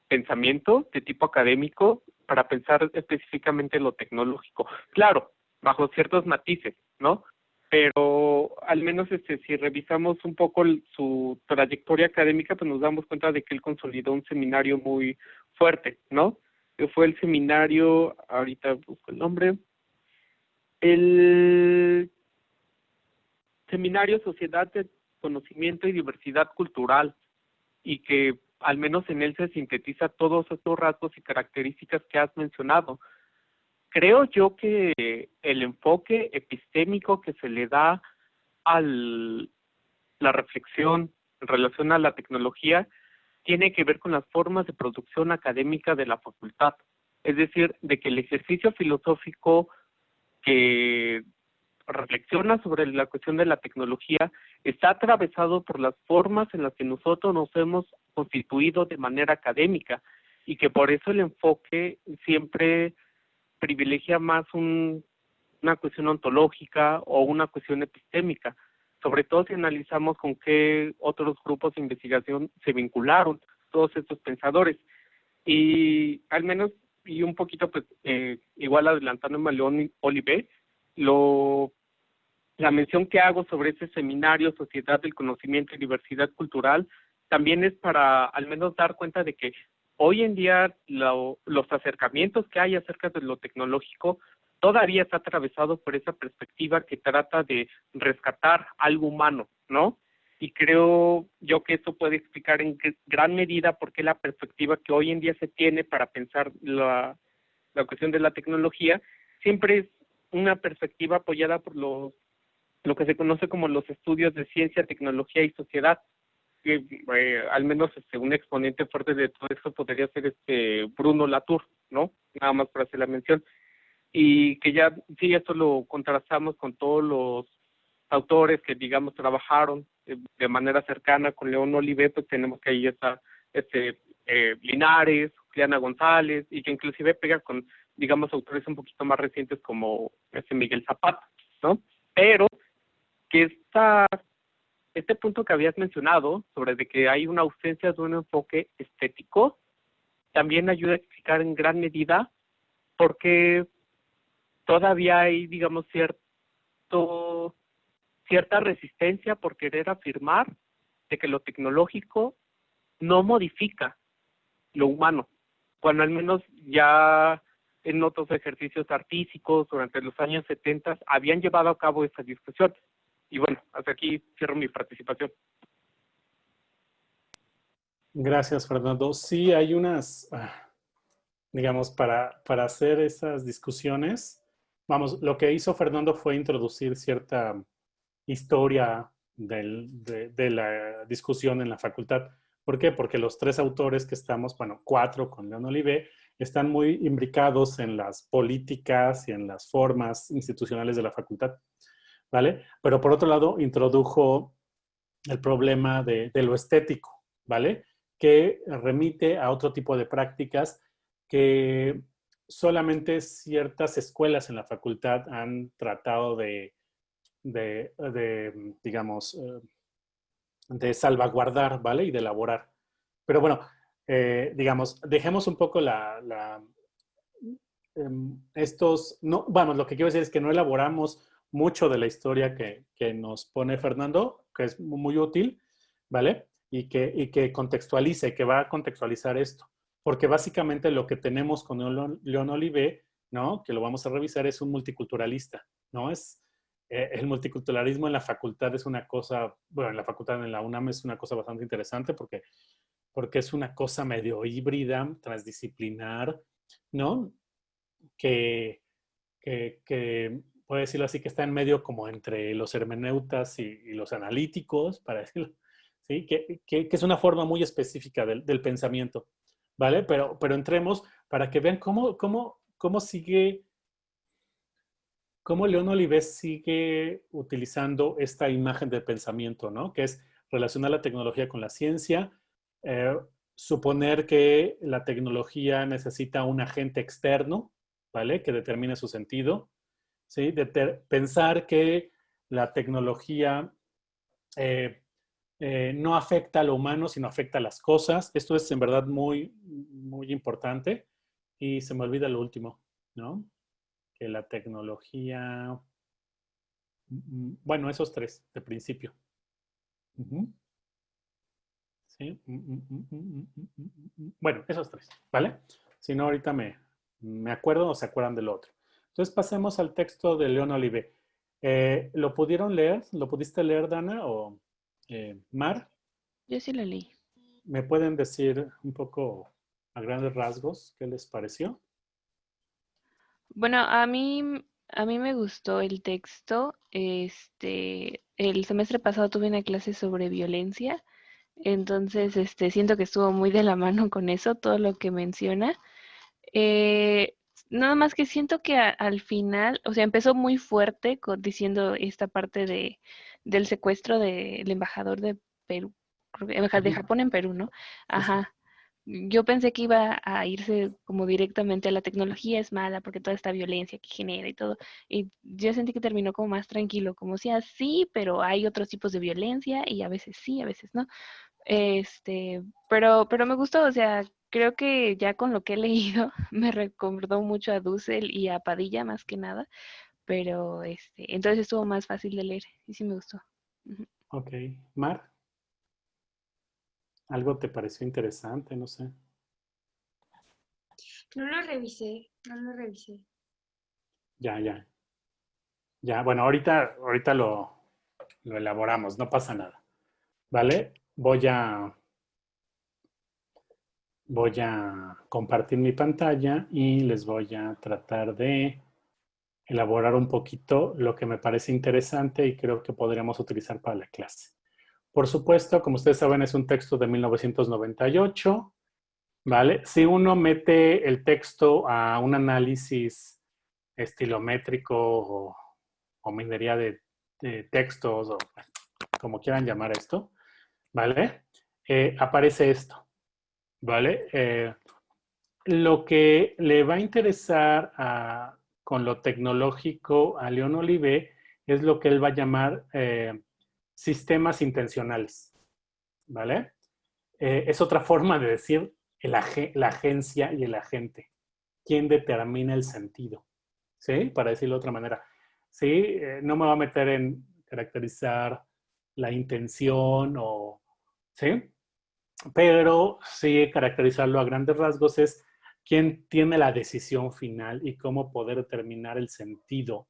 pensamiento de tipo académico para pensar específicamente lo tecnológico. Claro, bajo ciertos matices, ¿no? Pero al menos si revisamos un poco su trayectoria académica, pues nos damos cuenta de que él consolidó un seminario muy fuerte, ¿no? Que fue el seminario, ahorita busco el nombre, el Seminario Sociedad de Conocimiento y Diversidad Cultural, y que al menos en él se sintetiza todos estos rasgos y características que has mencionado. Creo yo que el enfoque epistémico que se le da a la reflexión en relación a la tecnología tiene que ver con las formas de producción académica de la facultad. Es decir, de que el ejercicio filosófico que reflexiona sobre la cuestión de la tecnología está atravesado por las formas en las que nosotros nos hemos constituido de manera académica y que por eso el enfoque siempre privilegia más una cuestión ontológica o una cuestión epistémica, sobre todo si analizamos con qué otros grupos de investigación se vincularon todos estos pensadores. Y al menos, y un poquito, pues, igual adelantándome a León Olivé, la mención que hago sobre ese seminario Sociedad del Conocimiento y Diversidad Cultural también es para al menos dar cuenta de que hoy en día los acercamientos que hay acerca de lo tecnológico todavía está atravesado por esa perspectiva que trata de rescatar algo humano, ¿no? Y creo yo que eso puede explicar en gran medida por qué la perspectiva que hoy en día se tiene para pensar la cuestión de la tecnología siempre es una perspectiva apoyada por lo que se conoce como los estudios de ciencia, tecnología y sociedad, que al menos un exponente fuerte de todo eso podría ser Bruno Latour, ¿no? Nada más para hacer la mención. Y que ya, sí, esto lo contrastamos con todos los autores que, digamos, trabajaron de manera cercana con León Olivé, pues tenemos que ahí está Linares, Juliana González, y que inclusive pega con, digamos, autores un poquito más recientes como Miguel Zapata, ¿no? Pero que este punto que habías mencionado sobre de que hay una ausencia de un enfoque estético también ayuda a explicar en gran medida por qué todavía hay, digamos, cierta resistencia por querer afirmar de que lo tecnológico no modifica lo humano, cuando al menos ya en otros ejercicios artísticos durante los años 70 habían llevado a cabo esa discusión. Y bueno, hasta aquí cierro mi participación. Gracias, Fernando. Sí, hay unas, digamos, para hacer esas discusiones, vamos, lo que hizo Fernando fue introducir cierta historia de la discusión en la facultad. ¿Por qué? Porque los tres autores que estamos, bueno, cuatro con León Olivé, están muy imbricados en las políticas y en las formas institucionales de la facultad, ¿vale? Pero por otro lado, introdujo el problema de lo estético, ¿vale? Que remite a otro tipo de prácticas que solamente ciertas escuelas en la facultad han tratado digamos, de salvaguardar, ¿vale? Y de elaborar. Pero bueno, digamos, dejemos un poco estos, no, vamos, lo que quiero decir es que no elaboramos mucho de la historia que nos pone Fernando, que es muy útil, ¿vale? Y que contextualice, que va a contextualizar esto. Porque básicamente lo que tenemos con León Olivé, ¿no? Que lo vamos a revisar, es un multiculturalista, ¿no? El multiculturalismo en la facultad es una cosa, bueno, en la facultad, en la UNAM es una cosa bastante interesante porque es una cosa medio híbrida, transdisciplinar, ¿no? Que puede decirlo así, que está en medio como entre los hermeneutas y los analíticos, para decirlo, ¿sí? Que es una forma muy específica del pensamiento, ¿vale? Pero entremos para que vean cómo sigue, cómo León Olivé sigue utilizando esta imagen del pensamiento, ¿no? Que es relacionar la tecnología con la ciencia, eh, suponer que la tecnología necesita un agente externo, ¿vale? Que determine su sentido, ¿sí? Pensar que la tecnología eh, no afecta a lo humano, sino afecta a las cosas. Esto es en verdad muy, muy importante. Y se me olvida lo último, ¿no? Que la tecnología, bueno, esos tres de principio. ¿Sí? Bueno, esos tres, ¿vale? Si no, ahorita me acuerdo o se acuerdan del otro. Entonces pasemos al texto de León Olivé. ¿Lo pudieron leer? ¿Lo pudiste leer, Dana o Mar? Yo sí lo leí. ¿Me pueden decir un poco a grandes rasgos qué les pareció? Bueno, a mí me gustó el texto. El semestre pasado tuve una clase sobre violencia, entonces, siento que estuvo muy de la mano con eso, todo lo que menciona. Eh, Nada más que siento que al final, o sea, empezó muy fuerte diciendo esta parte del secuestro del embajador de Perú, creo de Ujú. Japón en Perú, ¿no? Sí, sí. Ajá. Yo pensé que iba a irse como directamente a la tecnología es mala porque toda esta violencia que genera y todo. Y yo sentí que terminó como más tranquilo, como si así, pero hay otros tipos de violencia y a veces sí, a veces no. Pero me gustó, o sea, creo que ya con lo que he leído me recordó mucho a Dussel y a Padilla más que nada, pero entonces estuvo más fácil de leer y sí me gustó. Ujú. Ok. Mar, ¿algo te pareció interesante? No sé. No lo revisé, no lo revisé. Ya, ya. Ya, bueno, ahorita lo elaboramos, no pasa nada. ¿Vale? Voy a compartir mi pantalla y les voy a tratar de elaborar un poquito lo que me parece interesante y creo que podríamos utilizar para la clase. Por supuesto, como ustedes saben, es un texto de 1998, ¿vale? Si uno mete el texto a un análisis estilométrico o minería de textos o como quieran llamar esto, ¿vale? Aparece esto, ¿vale? Lo que le va a interesar con lo tecnológico a León Olivé es lo que él va a llamar sistemas intencionales, ¿vale? Es otra forma de decir la agencia y el agente. ¿Quién determina el sentido? ¿Sí? Para decirlo de otra manera. ¿Sí? No me va a meter en caracterizar la intención o... ¿Sí? Pero sí caracterizarlo a grandes rasgos es quién tiene la decisión final y cómo poder determinar el sentido,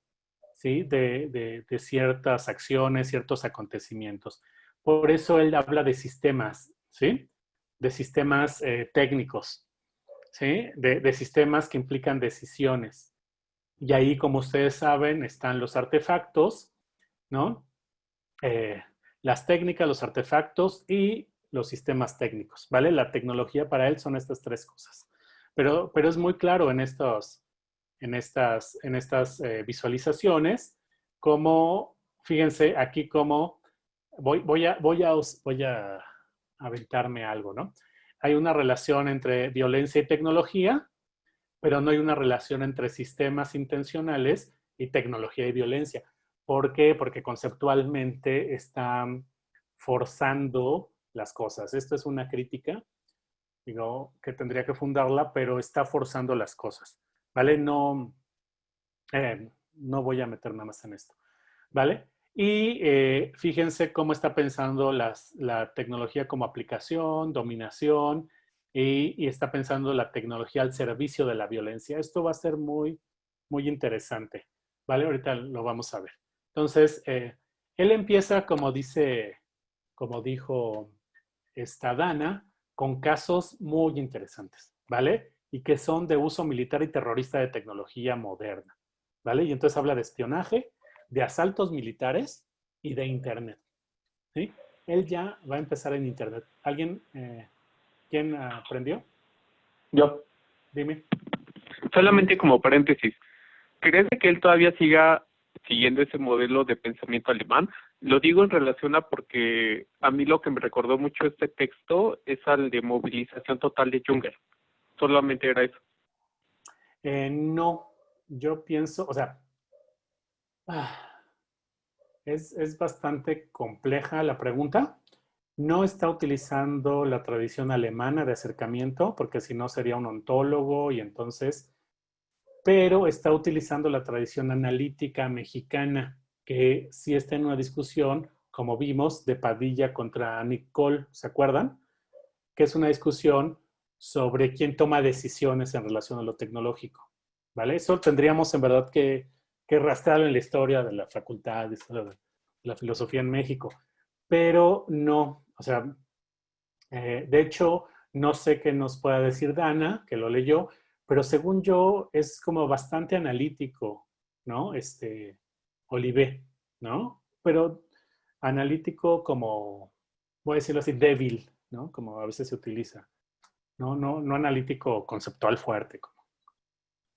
¿sí? De ciertas acciones, ciertos acontecimientos. Por eso él habla de sistemas, ¿sí? De sistemas técnicos, ¿sí? De sistemas que implican decisiones. Y ahí, como ustedes saben, están los artefactos, ¿no? Eh, las técnicas, los artefactos y los sistemas técnicos, ¿vale? La tecnología para él son estas tres cosas. Pero es muy claro en estas visualizaciones como, fíjense aquí como, voy a aventarme algo, ¿no? Hay una relación entre violencia y tecnología, pero no hay una relación entre sistemas intencionales y tecnología y violencia. ¿Por qué? Porque conceptualmente están forzando las cosas. Esto es una crítica, digo, que tendría que fundarla, pero está forzando las cosas, ¿vale? No voy a meter nada más en esto, ¿vale? Y fíjense cómo está pensando la tecnología como aplicación, dominación, y está pensando la tecnología al servicio de la violencia. Esto va a ser muy, muy interesante, ¿vale? Ahorita lo vamos a ver. Entonces, él empieza, como dijo esta Dana, con casos muy interesantes, ¿vale? Y que son de uso militar y terrorista de tecnología moderna, ¿vale? Y entonces habla de espionaje, de asaltos militares y de Internet, ¿sí? Él ya va a empezar en Internet. ¿Alguien, quién aprendió? Yo, Dime. solamente como paréntesis, ¿crees de que él todavía siga siguiendo ese modelo de pensamiento alemán? Lo digo en relación a porque a mí lo que me recordó mucho este texto es al de movilización total de Junger. Solamente era eso. No, yo pienso, o sea, es bastante compleja la pregunta. No está utilizando la tradición alemana de acercamiento, porque si no sería un ontólogo y entonces, pero está utilizando la tradición analítica mexicana, que sí está en una discusión, como vimos, de Padilla contra Nicole, ¿se acuerdan? Que es una discusión sobre quién toma decisiones en relación a lo tecnológico, ¿vale? Eso tendríamos en verdad que rastrearlo en la historia de la facultad, de la filosofía en México, pero no, o sea, De hecho, no sé qué nos pueda decir Dana, que lo leyó, pero según yo es como bastante analítico, ¿no? Olivé, ¿no? Pero analítico como, voy a decirlo así, débil, ¿no? Como a veces se utiliza. No analítico conceptual fuerte,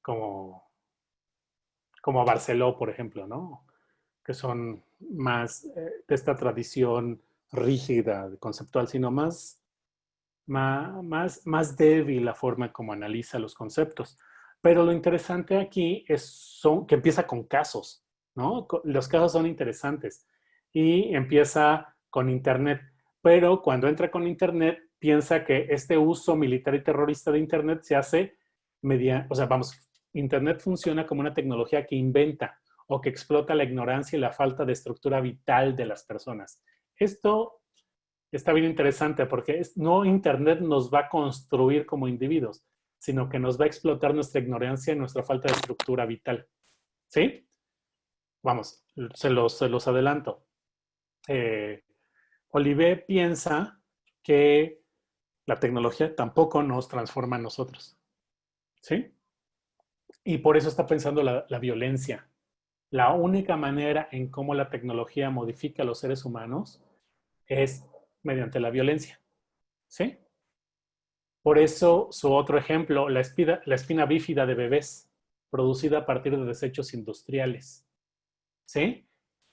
como, como Barceló, por ejemplo, ¿no? Que son más de esta tradición rígida, conceptual, sino más débil la forma como analiza los conceptos. Pero lo interesante aquí que empieza con casos, ¿no? Los casos son interesantes y empieza con Internet. Pero cuando entra con Internet, piensa que este uso militar y terrorista de Internet se hace o sea, vamos, Internet funciona como una tecnología que inventa o que explota la ignorancia y la falta de estructura vital de las personas. Esto está bien interesante porque no Internet nos va a construir como individuos, sino que nos va a explotar nuestra ignorancia y nuestra falta de estructura vital. ¿Sí? Vamos, se los adelanto. Olivé piensa que la tecnología tampoco nos transforma a nosotros. ¿Sí? Y por eso está pensando la violencia. La única manera en cómo la tecnología modifica a los seres humanos es mediante la violencia. ¿Sí? Por eso su otro ejemplo, la espina bífida de bebés, producida a partir de desechos industriales. ¿Sí?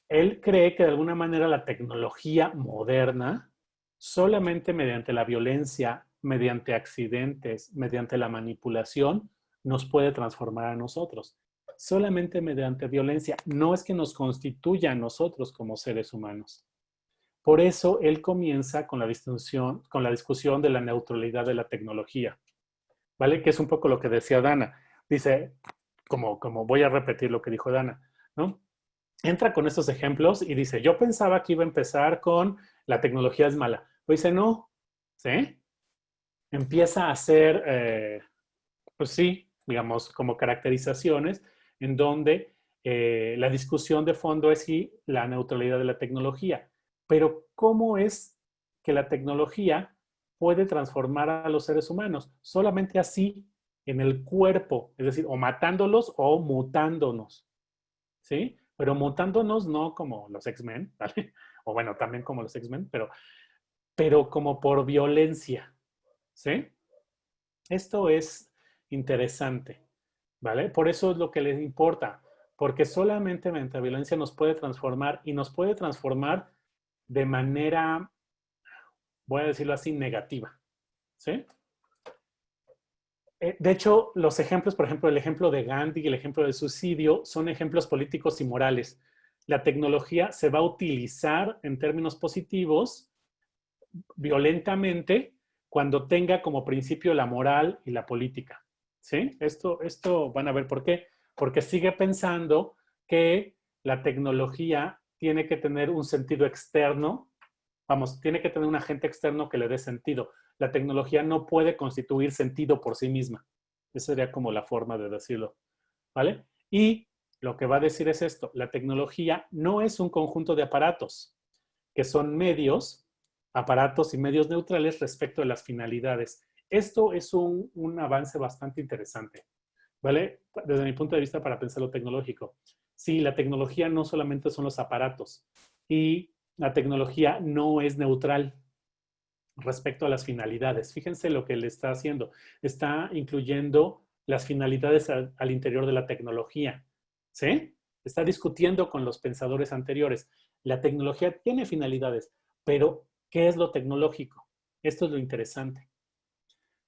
Él cree que de alguna manera la tecnología moderna, solamente mediante la violencia, mediante accidentes, mediante la manipulación, nos puede transformar a nosotros. Solamente mediante violencia. No es que nos constituya a nosotros como seres humanos. Por eso él comienza con la discusión de la neutralidad de la tecnología, ¿vale? Que es un poco lo que decía Dana. Dice, como voy a repetir lo que dijo Dana, ¿no? Entra con estos ejemplos y dice, yo pensaba que iba a empezar con la tecnología es mala. Pues dice, no, ¿sí? Empieza a hacer, pues sí, digamos, como caracterizaciones en donde la discusión de fondo es si la neutralidad de la tecnología. Pero ¿cómo es que la tecnología puede transformar a los seres humanos? Solamente así, en el cuerpo, es decir, o matándolos o mutándonos, ¿sí? Pero mutándonos no como los X-Men, ¿vale? O bueno, también como los X-Men, pero como por violencia, ¿sí? Esto es interesante, ¿vale? Por eso es lo que les importa, porque solamente mediante violencia nos puede transformar y nos puede transformar de manera, voy a decirlo así, negativa, ¿sí? De hecho, los ejemplos, por ejemplo, el ejemplo de Gandhi y el ejemplo del suicidio son ejemplos políticos y morales. La tecnología se va a utilizar en términos positivos violentamente cuando tenga como principio la moral y la política. ¿Sí? Esto van a ver por qué. Porque sigue pensando que la tecnología tiene que tener un sentido externo, vamos, tiene que tener un agente externo que le dé sentido. La tecnología no puede constituir sentido por sí misma. Esa sería como la forma de decirlo. ¿Vale? Y lo que va a decir es esto, la tecnología no es un conjunto de aparatos, que son medios, aparatos y medios neutrales respecto de las finalidades. Esto es un avance bastante interesante, ¿vale? Desde mi punto de vista para pensar lo tecnológico. Sí, la tecnología no solamente son los aparatos y la tecnología no es neutral respecto a las finalidades. Fíjense lo que le está haciendo. Está incluyendo las finalidades al interior de la tecnología. ¿Sí? Está discutiendo con los pensadores anteriores. La tecnología tiene finalidades, pero ¿qué es lo tecnológico? Esto es lo interesante.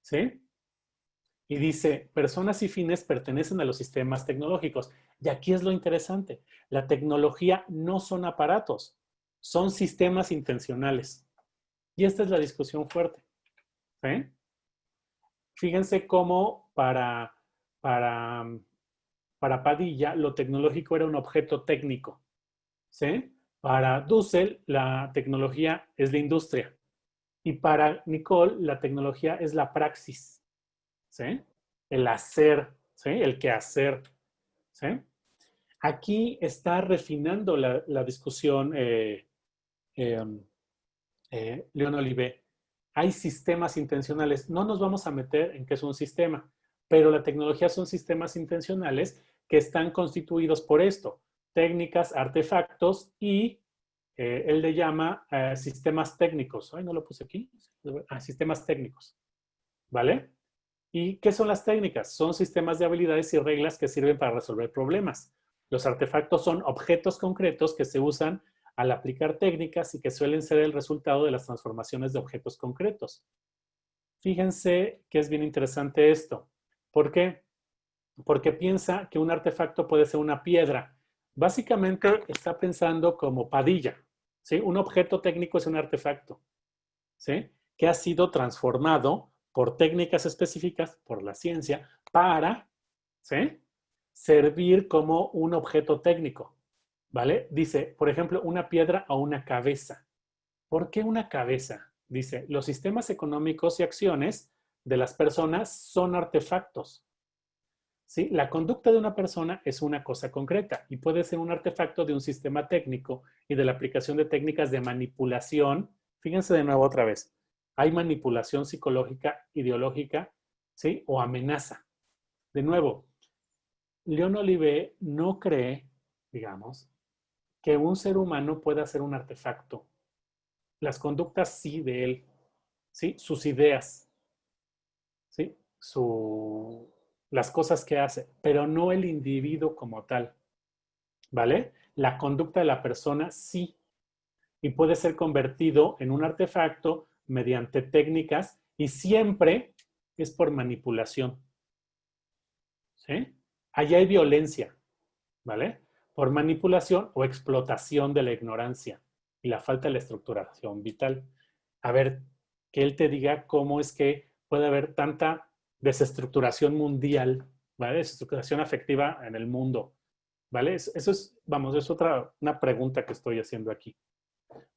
¿Sí? Y dice, personas y fines pertenecen a los sistemas tecnológicos. Y aquí es lo interesante. La tecnología no son aparatos, son sistemas intencionales. Y esta es la discusión fuerte. ¿Sí? Fíjense cómo para, para Padilla lo tecnológico era un objeto técnico. ¿Sí? Para Dussel la tecnología es la industria. Y para Nicole la tecnología es la praxis. ¿Sí? El hacer, ¿sí? El quehacer. ¿Sí? Aquí está refinando la discusión León Olivé. hay sistemas intencionales. No nos vamos a meter en qué es un sistema, pero la tecnología son sistemas intencionales que están constituidos por esto, técnicas, artefactos y él le llama sistemas técnicos. Ay, no lo puse aquí. Sistemas técnicos. ¿Vale? ¿Y qué son las técnicas? Son sistemas de habilidades y reglas que sirven para resolver problemas. Los artefactos son objetos concretos que se usan al aplicar técnicas y que suelen ser el resultado de las transformaciones de objetos concretos. Fíjense que es bien interesante esto. ¿Por qué? Porque piensa que un artefacto puede ser una piedra. Básicamente está pensando como Padilla, ¿sí? Un objeto técnico es un artefacto, ¿sí? Que ha sido transformado por técnicas específicas, por la ciencia, para, ¿sí? Servir como un objeto técnico, ¿vale? Dice, por ejemplo, una piedra o una cabeza. ¿Por qué una cabeza? Dice, los sistemas económicos y acciones de las personas son artefactos. ¿Sí? La conducta de una persona es una cosa concreta y puede ser un artefacto de un sistema técnico y de la aplicación de técnicas de manipulación. Fíjense de nuevo otra vez. Hay manipulación psicológica, ideológica, ¿sí? O amenaza. De nuevo, Leon Olivet no cree, digamos, que un ser humano pueda ser un artefacto. Las conductas sí de él, ¿sí? Sus ideas, ¿sí? Las cosas que hace, pero no el individuo como tal, ¿vale? La conducta de la persona sí, y puede ser convertido en un artefacto mediante técnicas y siempre es por manipulación, ¿sí? Allá hay violencia, ¿vale? Por manipulación o explotación de la ignorancia y la falta de la estructuración vital. A ver, que él te diga cómo es que puede haber tanta desestructuración mundial, ¿vale? Desestructuración afectiva en el mundo, ¿vale? Eso es, vamos, es una pregunta que estoy haciendo aquí,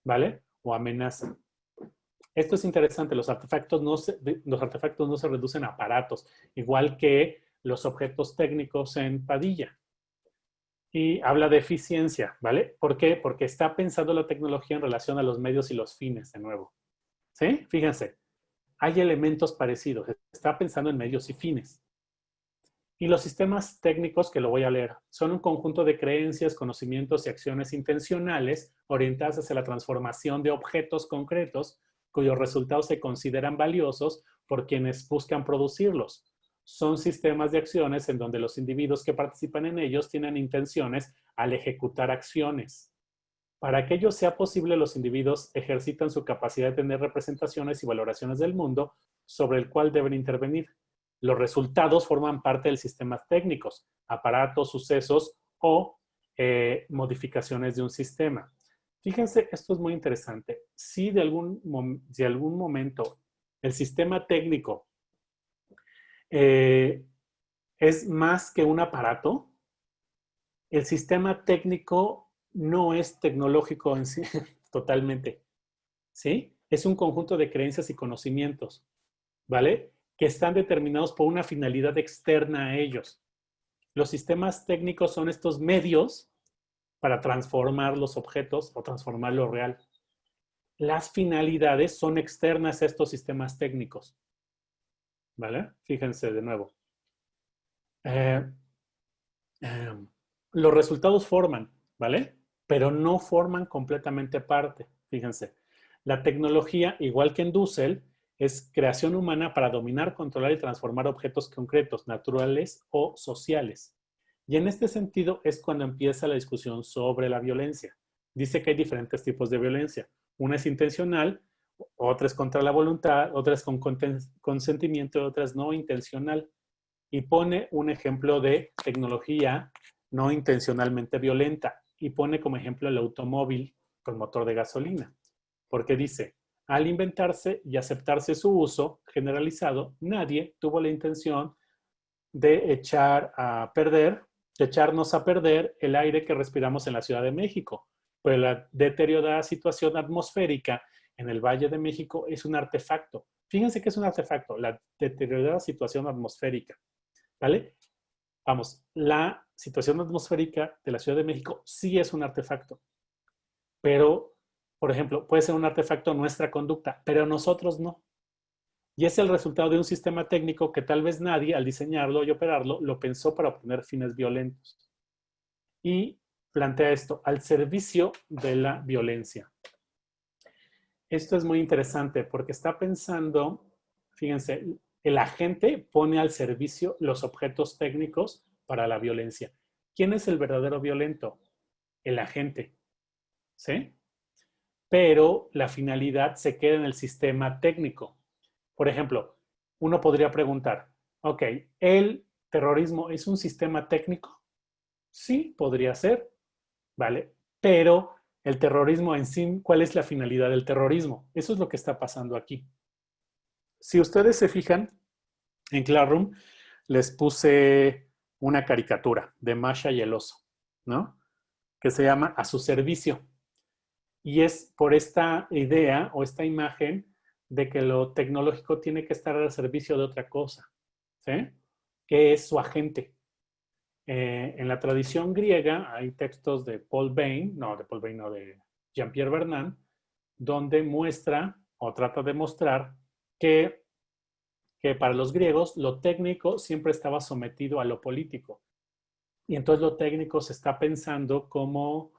¿vale? O amenaza. Esto es interesante, los artefactos no se reducen a aparatos, igual que los objetos técnicos en Padilla. Y habla de eficiencia, ¿vale? ¿Por qué? Porque está pensando la tecnología en relación a los medios y los fines, de nuevo. ¿Sí? Fíjense, hay elementos parecidos. Está pensando en medios y fines. Y los sistemas técnicos, que lo voy a leer, son un conjunto de creencias, conocimientos y acciones intencionales orientadas hacia la transformación de objetos concretos cuyos resultados se consideran valiosos por quienes buscan producirlos. Son sistemas de acciones en donde los individuos que participan en ellos tienen intenciones al ejecutar acciones. Para que ello sea posible, los individuos ejercitan su capacidad de tener representaciones y valoraciones del mundo sobre el cual deben intervenir. Los resultados forman parte del sistema técnicos, aparatos, sucesos o modificaciones de un sistema. Fíjense, esto es muy interesante. Si de algún momento el sistema técnico es más que un aparato, el sistema técnico no es tecnológico en sí, totalmente, ¿sí? Es un conjunto de creencias y conocimientos, ¿vale? Que están determinados por una finalidad externa a ellos. Los sistemas técnicos son estos medios para transformar los objetos o transformar lo real. Las finalidades son externas a estos sistemas técnicos, ¿vale? Fíjense de nuevo. Los resultados forman, ¿vale? Pero no forman completamente parte. Fíjense, la tecnología, igual que en Dussel, es creación humana para dominar, controlar y transformar objetos concretos, naturales o sociales. Y en este sentido es cuando empieza la discusión sobre la violencia. Dice que hay diferentes tipos de violencia. Una es intencional, otra es contra la voluntad, otra es con consentimiento y otra es no intencional. Y pone un ejemplo de tecnología no intencionalmente violenta y pone como ejemplo el automóvil con motor de gasolina, porque dice, al inventarse y aceptarse su uso generalizado, nadie tuvo la intención de echarnos a perder el aire que respiramos en la Ciudad de México. Pues la deteriorada situación atmosférica en el Valle de México es un artefacto. Fíjense que es un artefacto, la deteriorada situación atmosférica, ¿vale? Vamos, la situación atmosférica de la Ciudad de México sí es un artefacto, pero por ejemplo, puede ser un artefacto nuestra conducta, pero nosotros no. Y es el resultado de un sistema técnico que tal vez nadie, al diseñarlo y operarlo, lo pensó para obtener fines violentos. Y plantea esto, al servicio de la violencia. Esto es muy interesante porque está pensando, fíjense, el agente pone al servicio los objetos técnicos para la violencia. ¿Quién es el verdadero violento? El agente, ¿sí? Pero la finalidad se queda en el sistema técnico. Por ejemplo, uno podría preguntar, ok, ¿el terrorismo es un sistema técnico? Sí, podría ser, ¿vale? Pero el terrorismo en sí, ¿cuál es la finalidad del terrorismo? Eso es lo que está pasando aquí. Si ustedes se fijan, en Classroom les puse una caricatura de Masha y el oso, ¿no? Que se llama A su servicio. Y es por esta idea o esta imagen de que lo tecnológico tiene que estar al servicio de otra cosa, ¿sí? Que es su agente. En la tradición griega hay textos de de Jean-Pierre Vernant, donde muestra o trata de mostrar que para los griegos lo técnico siempre estaba sometido a lo político. Y entonces lo técnico se está pensando como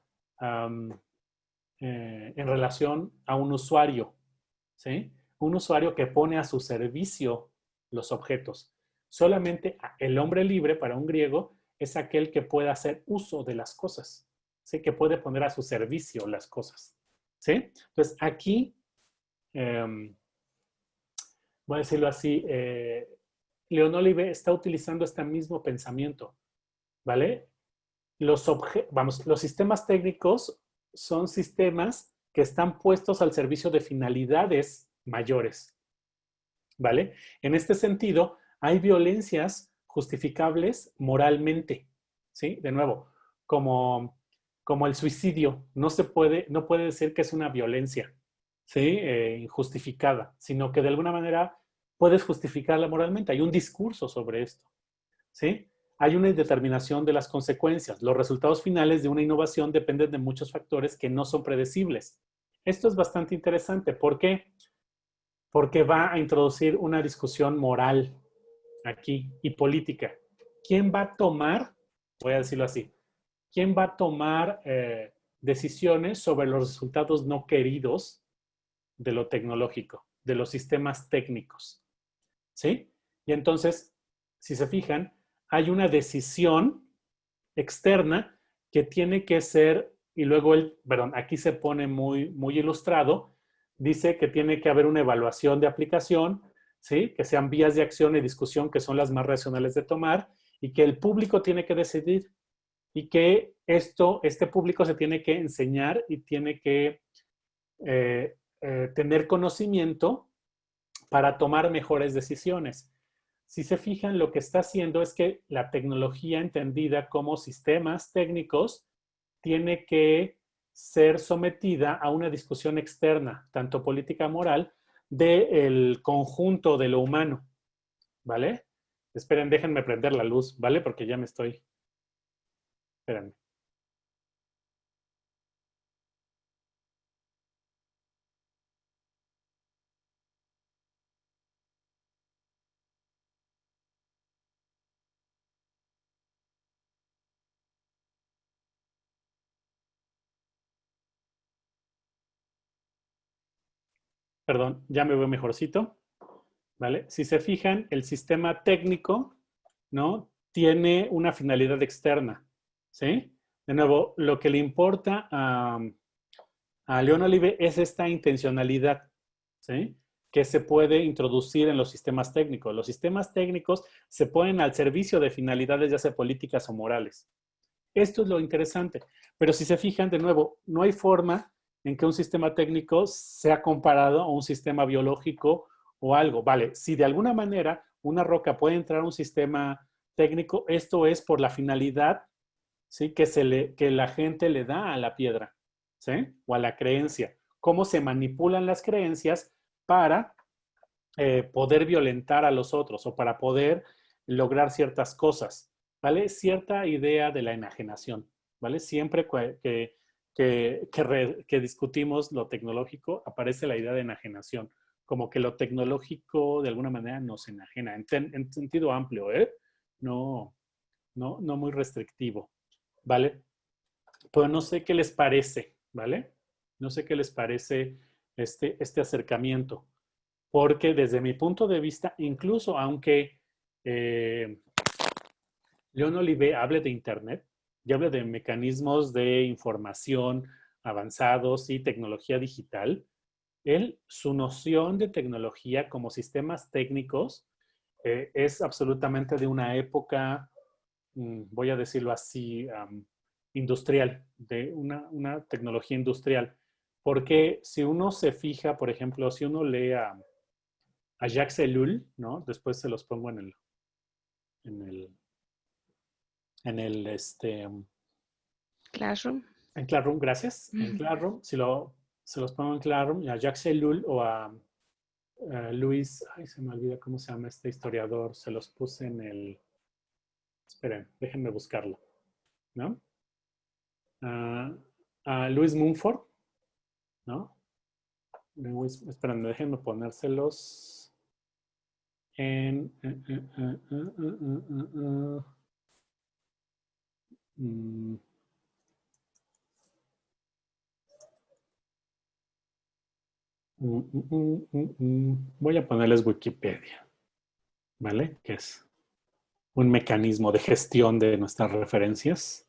en relación a un usuario, ¿sí? Un usuario que pone a su servicio los objetos. Solamente el hombre libre para un griego es aquel que puede hacer uso de las cosas, ¿sí? Que puede poner a su servicio las cosas, ¿sí? Entonces aquí, voy a decirlo así, Leon Olive está utilizando este mismo pensamiento, ¿vale? Los sistemas técnicos son sistemas que están puestos al servicio de finalidades mayores, ¿vale? En este sentido, hay violencias justificables moralmente, ¿sí? De nuevo, como el suicidio, no puede decir que es una violencia, ¿sí? Injustificada, sino que de alguna manera puedes justificarla moralmente. Hay un discurso sobre esto, ¿sí? Hay una determinación de las consecuencias. Los resultados finales de una innovación dependen de muchos factores que no son predecibles. Esto es bastante interesante. ¿Por qué? Porque va a introducir una discusión moral aquí y política. ¿Quién va a tomar, voy a decirlo así, quién va a tomar decisiones sobre los resultados no queridos de lo tecnológico, de los sistemas técnicos? ¿Sí? Y entonces, si se fijan, hay una decisión externa que tiene que ser, y luego aquí se pone muy, muy ilustrado, dice que tiene que haber una evaluación de aplicación, ¿sí? Que sean vías de acción y discusión que son las más racionales de tomar, y que el público tiene que decidir, y que este público se tiene que enseñar y tiene que tener conocimiento para tomar mejores decisiones. Si se fijan, lo que está haciendo es que la tecnología entendida como sistemas técnicos tiene que ser sometida a una discusión externa, tanto política moral, del conjunto de lo humano, ¿vale? Esperen, déjenme prender la luz, ¿vale? Porque ya me estoy... Espérenme. Perdón, ya me veo mejorcito, ¿vale? Si se fijan, el sistema técnico, ¿no? Tiene una finalidad externa, ¿sí? De nuevo, lo que le importa a Leon Olive es esta intencionalidad, ¿sí? Que se puede introducir en los sistemas técnicos. Los sistemas técnicos se ponen al servicio de finalidades ya sea políticas o morales. Esto es lo interesante. Pero si se fijan, de nuevo, no hay forma en que un sistema técnico sea comparado a un sistema biológico o algo. Vale, si de alguna manera una roca puede entrar a un sistema técnico, esto es por la finalidad, ¿sí? Que la gente le da a la piedra, ¿sí? O a la creencia. Cómo se manipulan las creencias para poder violentar a los otros o para poder lograr ciertas cosas, ¿vale? Cierta idea de la enajenación, ¿vale? Siempre que discutimos lo tecnológico, aparece la idea de enajenación, como que lo tecnológico de alguna manera nos enajena, en sentido amplio, ¿eh? No, no muy restrictivo, ¿vale? Pues no sé qué les parece, ¿vale? No sé qué les parece este acercamiento, porque desde mi punto de vista, incluso aunque Leon Olivé hable de Internet y hable de mecanismos de información avanzados y tecnología digital, su noción de tecnología como sistemas técnicos es absolutamente de una época, voy a decirlo así, industrial, de una tecnología industrial. Porque si uno se fija, por ejemplo, si uno lee a Jacques Ellul, ¿no? Después se los pongo en el, en Classroom. en Classroom, gracias. En Classroom, se los pongo en Classroom, a Jacques Ellul o a Luis, ay, se me olvida cómo se llama este historiador, se los puse en esperen, déjenme buscarlo, ¿no? A Louis Mumford, ¿no? Esperen, déjenme ponérselos en... Voy a ponerles Wikipedia, ¿vale? Que es un mecanismo de gestión de nuestras referencias.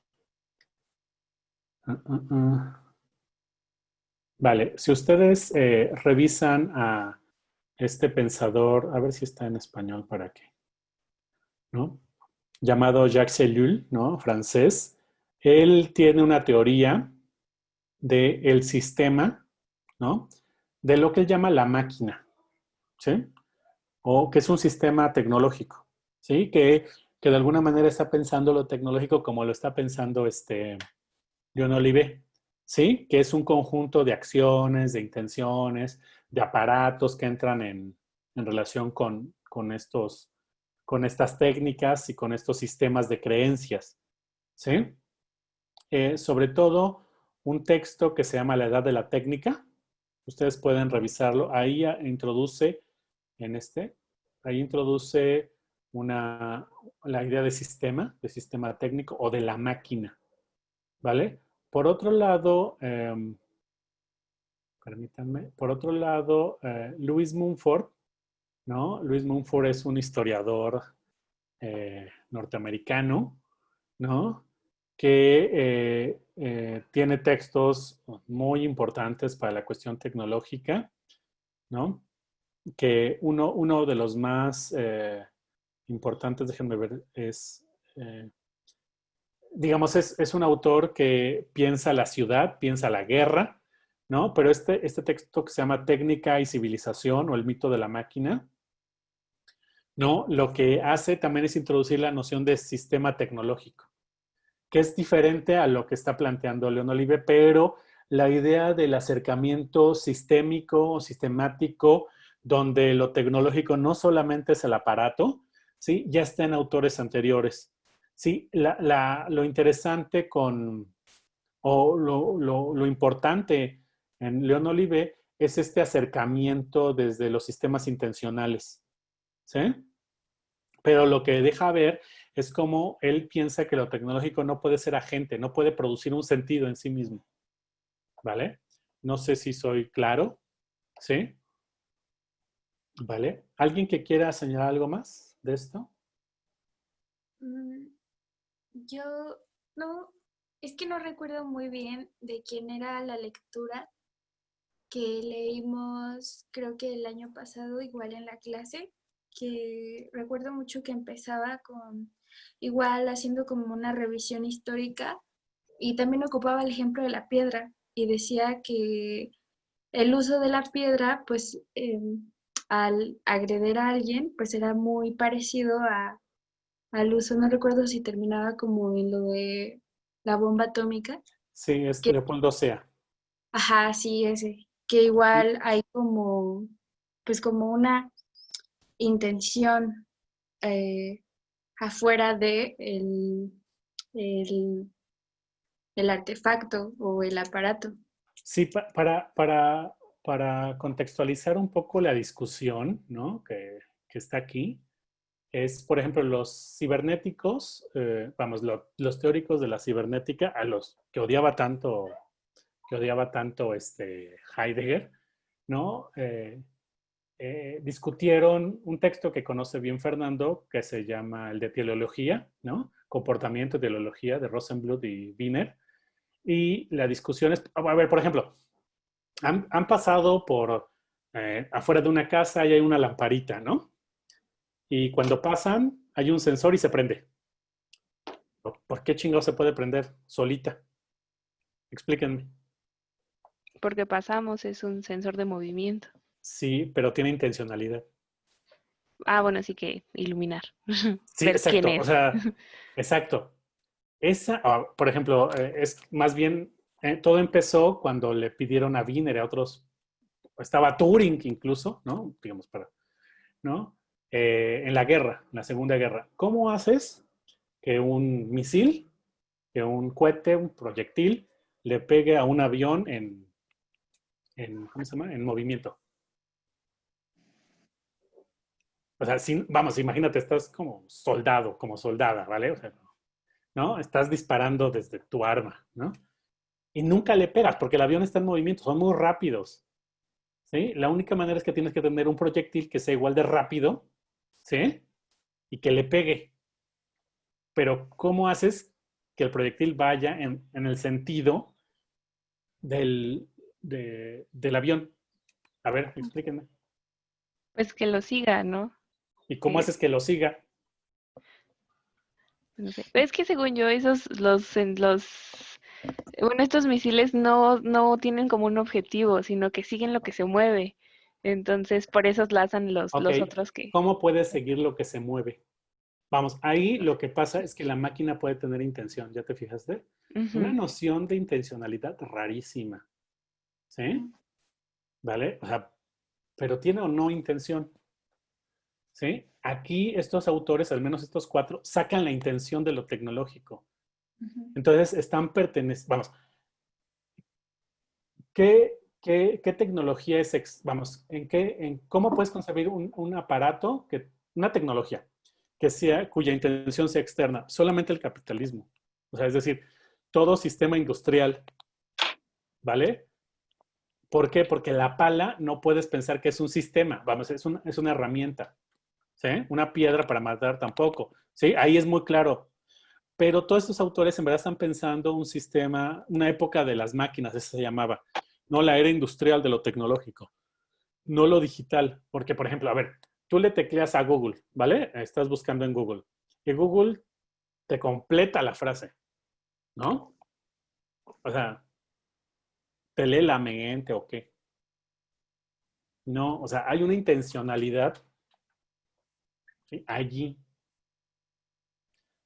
Vale, si ustedes revisan a este pensador, a ver si está en español para qué, ¿no? Llamado Jacques Ellul, ¿no? Francés. Él tiene una teoría del sistema, ¿no? De lo que él llama la máquina, ¿sí? O que es un sistema tecnológico, ¿sí? Que de alguna manera está pensando lo tecnológico como lo está pensando Leon Olivé, ¿sí? Que es un conjunto de acciones, de intenciones, de aparatos que entran en relación con estas técnicas y con estos sistemas de creencias, ¿sí? Sobre todo, un texto que se llama La Edad de la Técnica. Ustedes pueden revisarlo. Ahí introduce, ahí introduce la idea de sistema técnico o de la máquina, ¿vale? Por otro lado, permítanme, por otro lado, Louis Mumford, ¿no? Louis Mumford es un historiador norteamericano, ¿no? Que tiene textos muy importantes para la cuestión tecnológica, ¿no? Que uno de los más importantes, déjenme ver, digamos, es un autor que piensa la ciudad, piensa la guerra, ¿no? Pero este texto que se llama Técnica y Civilización o el mito de la máquina, ¿no? Lo que hace también es introducir la noción de sistema tecnológico, que es diferente a lo que está planteando Leon Olive, pero la idea del acercamiento sistémico o sistemático, donde lo tecnológico no solamente es el aparato, ¿sí? Ya está en autores anteriores. Sí, lo interesante o lo importante en Leon Olive es este acercamiento desde los sistemas intencionales, ¿sí? Pero lo que deja ver es cómo él piensa que lo tecnológico no puede ser agente, no puede producir un sentido en sí mismo, ¿vale? No sé si soy claro, ¿sí? ¿Vale? ¿Alguien que quiera señalar algo más de esto? Yo no, es que no recuerdo muy bien de quién era la lectura que leímos, creo que el año pasado, igual en la clase, que recuerdo mucho que empezaba con, igual haciendo como una revisión histórica y también ocupaba el ejemplo de la piedra y decía que el uso de la piedra, pues al agredir a alguien, pues era muy parecido al uso, no recuerdo si terminaba como en lo de la bomba atómica, Sí, es que, Leopoldo Sea. ajá, sí, ese, que igual hay como, pues como una intención afuera de el el artefacto o el aparato. Sí, para contextualizar un poco la discusión, ¿no? que está aquí, es, por ejemplo, los cibernéticos, vamos, los teóricos de la cibernética, a los que odiaba tanto Heidegger, ¿no? Discutieron un texto que conoce bien Fernando, que se llama el de teleología, ¿no? Comportamiento y teleología de Rosenbluth y Wiener. Y la discusión es, a ver, por ejemplo, han pasado por afuera de una casa y hay una lamparita, ¿no? Y cuando pasan, hay un sensor y se prende. ¿Por qué chingados se puede prender solita? Explíquenme. Porque pasamos, es un sensor de movimiento. Sí, pero tiene intencionalidad. Ah, bueno, sí que iluminar. Sí, Ver quién exacto. O es. sea, exacto. Por ejemplo, es más bien, todo empezó cuando le pidieron a Wiener y a otros, estaba Turing incluso, ¿no? Digamos, ¿no? En la guerra, en la Segunda Guerra. ¿Cómo haces que un misil, que un cohete, un proyectil, le pegue a un avión ¿cómo se llama? En movimiento? O sea, vamos, imagínate, estás como soldado, como soldada, ¿vale? O sea, ¿no? Estás disparando desde tu arma, ¿no? Y nunca le pegas porque el avión está en movimiento, son muy rápidos, ¿sí? La única manera es que tienes que tener un proyectil que sea igual de rápido, ¿sí? Y que le pegue. Pero ¿cómo haces que el proyectil vaya en el sentido del, del avión? A ver, explíquenme. Pues que lo siga, ¿no? ¿Y cómo haces que lo siga? No sé. Pero es que según yo, bueno, estos misiles no tienen como un objetivo, sino que siguen lo que se mueve. Entonces, por eso lanzan Ok, los otros que. ¿cómo puedes seguir lo que se mueve? Vamos, ahí lo que pasa es que la máquina puede tener intención, ¿ya te fijaste? Una Ujú. noción de intencionalidad rarísima, ¿sí? ¿Vale? O sea, pero tiene o no intención, ¿sí? Aquí estos autores, al menos estos cuatro, sacan la intención de lo tecnológico. Ujú. Entonces, están perteneciendo, vamos, ¿qué tecnología es, vamos, cómo puedes concebir un aparato, una tecnología cuya intención sea externa? Solamente el capitalismo. O sea, es decir, todo sistema industrial, ¿vale? ¿Por qué? Porque la pala no puedes pensar que es un sistema, vamos, es una herramienta, ¿sí? Una piedra para matar tampoco, ¿sí? Ahí es muy claro. Pero todos estos autores en verdad están pensando un sistema, una época de las máquinas, eso se llamaba, no la era industrial de lo tecnológico, no lo digital. Porque, por ejemplo, a ver, tú le tecleas a Google, ¿vale? Estás buscando en Google y Google te completa la frase, ¿no? O sea, te lee la mente o qué. No, o sea, hay una intencionalidad, ¿sí? Allí,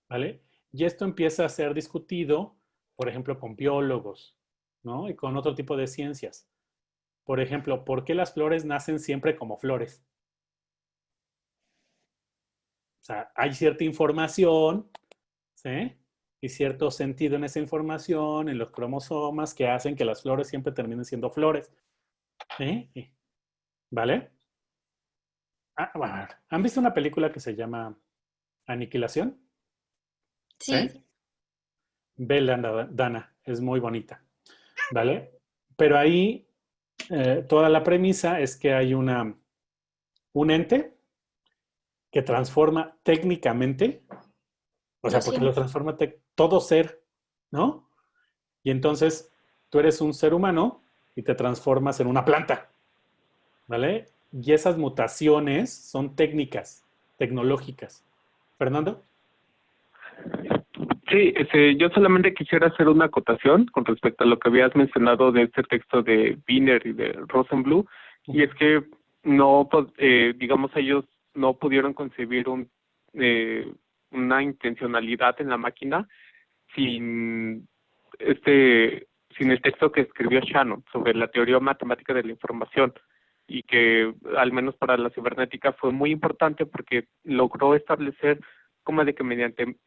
¿vale? Y esto empieza a ser discutido, por ejemplo, con biólogos, ¿no? Y con otro tipo de ciencias. Por ejemplo, ¿por qué las flores nacen siempre como flores? O sea, hay cierta información, ¿sí? Y cierto sentido en esa información, en los cromosomas, que hacen que las flores siempre terminen siendo flores, ¿sí? ¿Vale? Bueno, ¿han visto una película que se llama Aniquilación? ¿Sí? Sí. Vela, Dana, es muy bonita, ¿vale? Pero ahí toda la premisa es que hay un ente que transforma técnicamente, o Lo sea, porque lo siento. transforma todo ser, ¿no? Y entonces tú eres un ser humano y te transformas en una planta, ¿vale? Y esas mutaciones son técnicas, tecnológicas. ¿Fernando? Sí, yo solamente quisiera hacer una acotación con respecto a lo que habías mencionado de este texto de Wiener y de Rosenbluth, y es que no, digamos, ellos no pudieron concebir una intencionalidad en la máquina sin sin el texto que escribió Shannon sobre la teoría matemática de la información, y que al menos para la cibernética fue muy importante porque logró establecer como de que mediante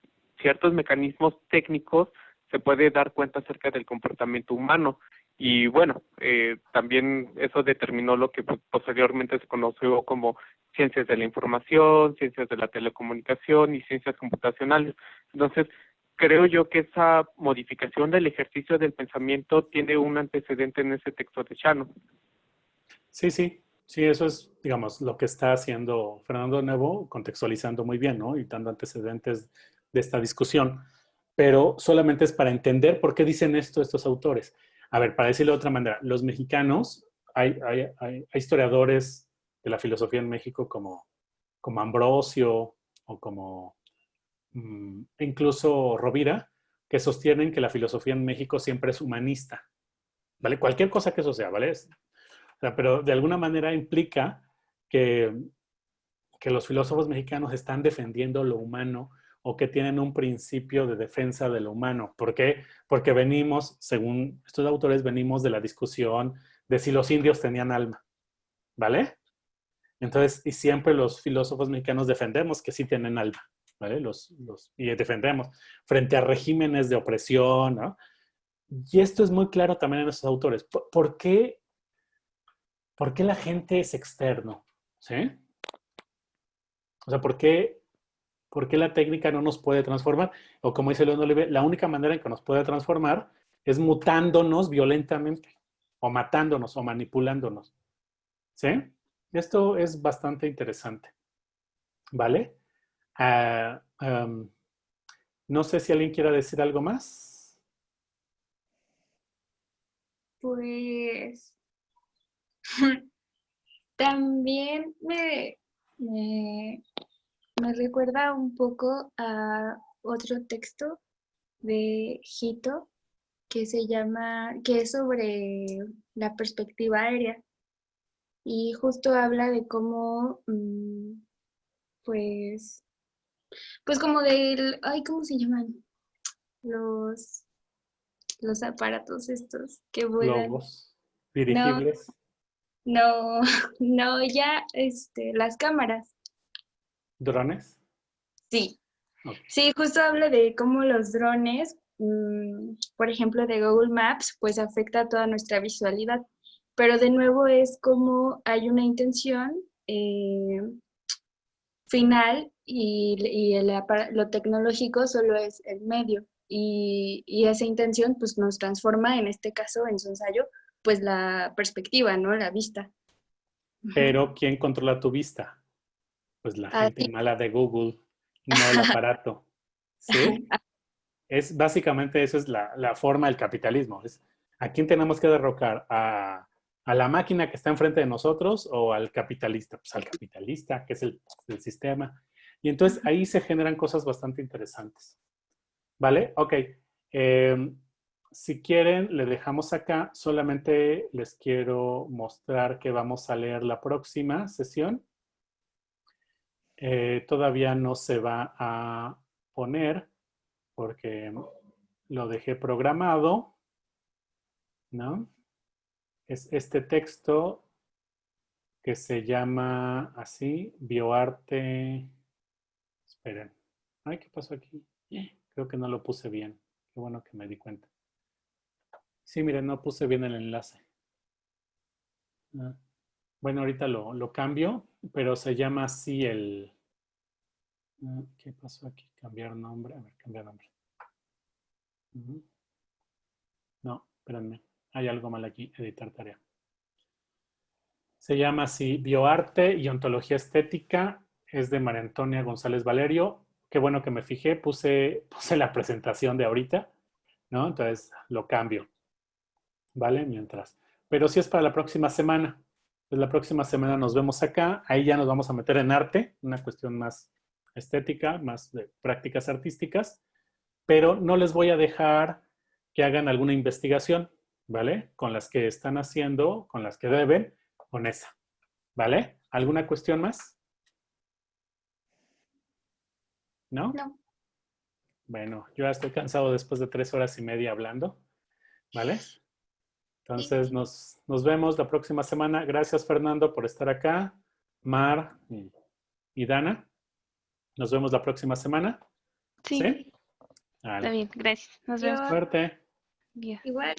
ciertos mecanismos técnicos se puede dar cuenta acerca del comportamiento humano. Y bueno, también eso determinó lo que posteriormente se conoció como ciencias de la información, ciencias de la telecomunicación y ciencias computacionales. Entonces, creo yo que esa modificación del ejercicio del pensamiento tiene un antecedente en ese texto de Shannon. Sí, sí, sí, eso es, digamos, lo que está haciendo Fernando de Nuevo, contextualizando muy bien, ¿no? Y dando antecedentes de esta discusión. Pero solamente es para entender por qué dicen esto estos autores. A ver, para decirlo de otra manera, los mexicanos, hay historiadores de la filosofía en México como Ambrosio o como incluso Rovira, que sostienen que la filosofía en México siempre es humanista, ¿vale? Cualquier cosa que eso sea, ¿vale? O sea, pero de alguna manera implica que, que los filósofos mexicanos están defendiendo lo humano o que tienen un principio de defensa de lo humano. ¿Por qué? Porque venimos, según estos autores, venimos de la discusión de si los indios tenían alma, ¿vale? Entonces, y siempre los filósofos mexicanos defendemos que sí tienen alma, ¿vale? Y defendemos frente a regímenes de opresión, ¿no? Y esto es muy claro también en esos autores. ¿Por qué la gente es externo? ¿Sí? O sea, ¿por qué la técnica no nos puede transformar? O como dice León Olive, la única manera en que nos puede transformar es mutándonos violentamente, o matándonos, o manipulándonos. ¿Sí? Esto es bastante interesante. ¿Vale? No sé si alguien quiera decir algo más. Pues también me, me recuerda un poco a otro texto de Hito que es sobre la perspectiva aérea. Y justo habla de cómo, pues, pues como del, ay, ¿cómo se llaman? Los, los aparatos estos que vuelan. Globos, No, dirigibles, no, no, ya, las cámaras. drones. Sí, Ok. sí, justo habla de cómo los drones, por ejemplo, de Google Maps, pues afecta a toda nuestra visualidad. Pero de nuevo es como hay una intención final y lo tecnológico solo es el medio. Y esa intención pues nos transforma, en este caso, en su ensayo, pues la perspectiva, ¿no? La vista. Ujú. Pero ¿quién controla tu vista? Pues la gente Así, mala de Google, no el aparato. ¿Sí? Es básicamente eso es la forma del capitalismo. Es ¿a quién tenemos que derrocar? ¿A la máquina que está enfrente de nosotros o al capitalista? Pues al capitalista, que es el sistema. Y entonces ahí se generan cosas bastante interesantes. ¿Vale? Ok. Si quieren, le dejamos acá. Solamente les quiero mostrar que vamos a leer la próxima sesión. Todavía no se va a poner porque lo dejé programado, ¿no? Es este texto que se llama así, Bioarte. Esperen. Ay, ¿qué pasó aquí? Creo que no lo puse bien. Qué bueno que me di cuenta. Sí, miren, no puse bien el enlace. Bueno, ahorita lo cambio, pero se llama así el... ¿Qué pasó aquí? Cambiar nombre. A ver, cambiar nombre. No, espérenme. Hay algo mal aquí. Editar tarea. Se llama así Bioarte y Ontología Estética. Es de María Antonia González Valerio. Qué bueno que me fijé. Puse la presentación de ahorita, ¿no? Entonces lo cambio. ¿Vale? Mientras. Pero sí es para la próxima semana. Pues la próxima semana nos vemos acá. Ahí ya nos vamos a meter en arte, una cuestión más estética, más de prácticas artísticas. Pero no les voy a dejar que hagan alguna investigación, ¿vale? Con las que están haciendo, con las que deben, con esa, ¿vale? ¿Alguna cuestión más? ¿No? no. Bueno, yo ya estoy cansado después de 3 horas y media hablando, ¿vale? Sí. Entonces nos vemos la próxima semana. Gracias, Fernando, por estar acá. Mar y Dana. Nos vemos la próxima semana. Sí, ¿Sí? Vale. Está bien, gracias. Nos vemos. Yo Suerte. Adiós. igual.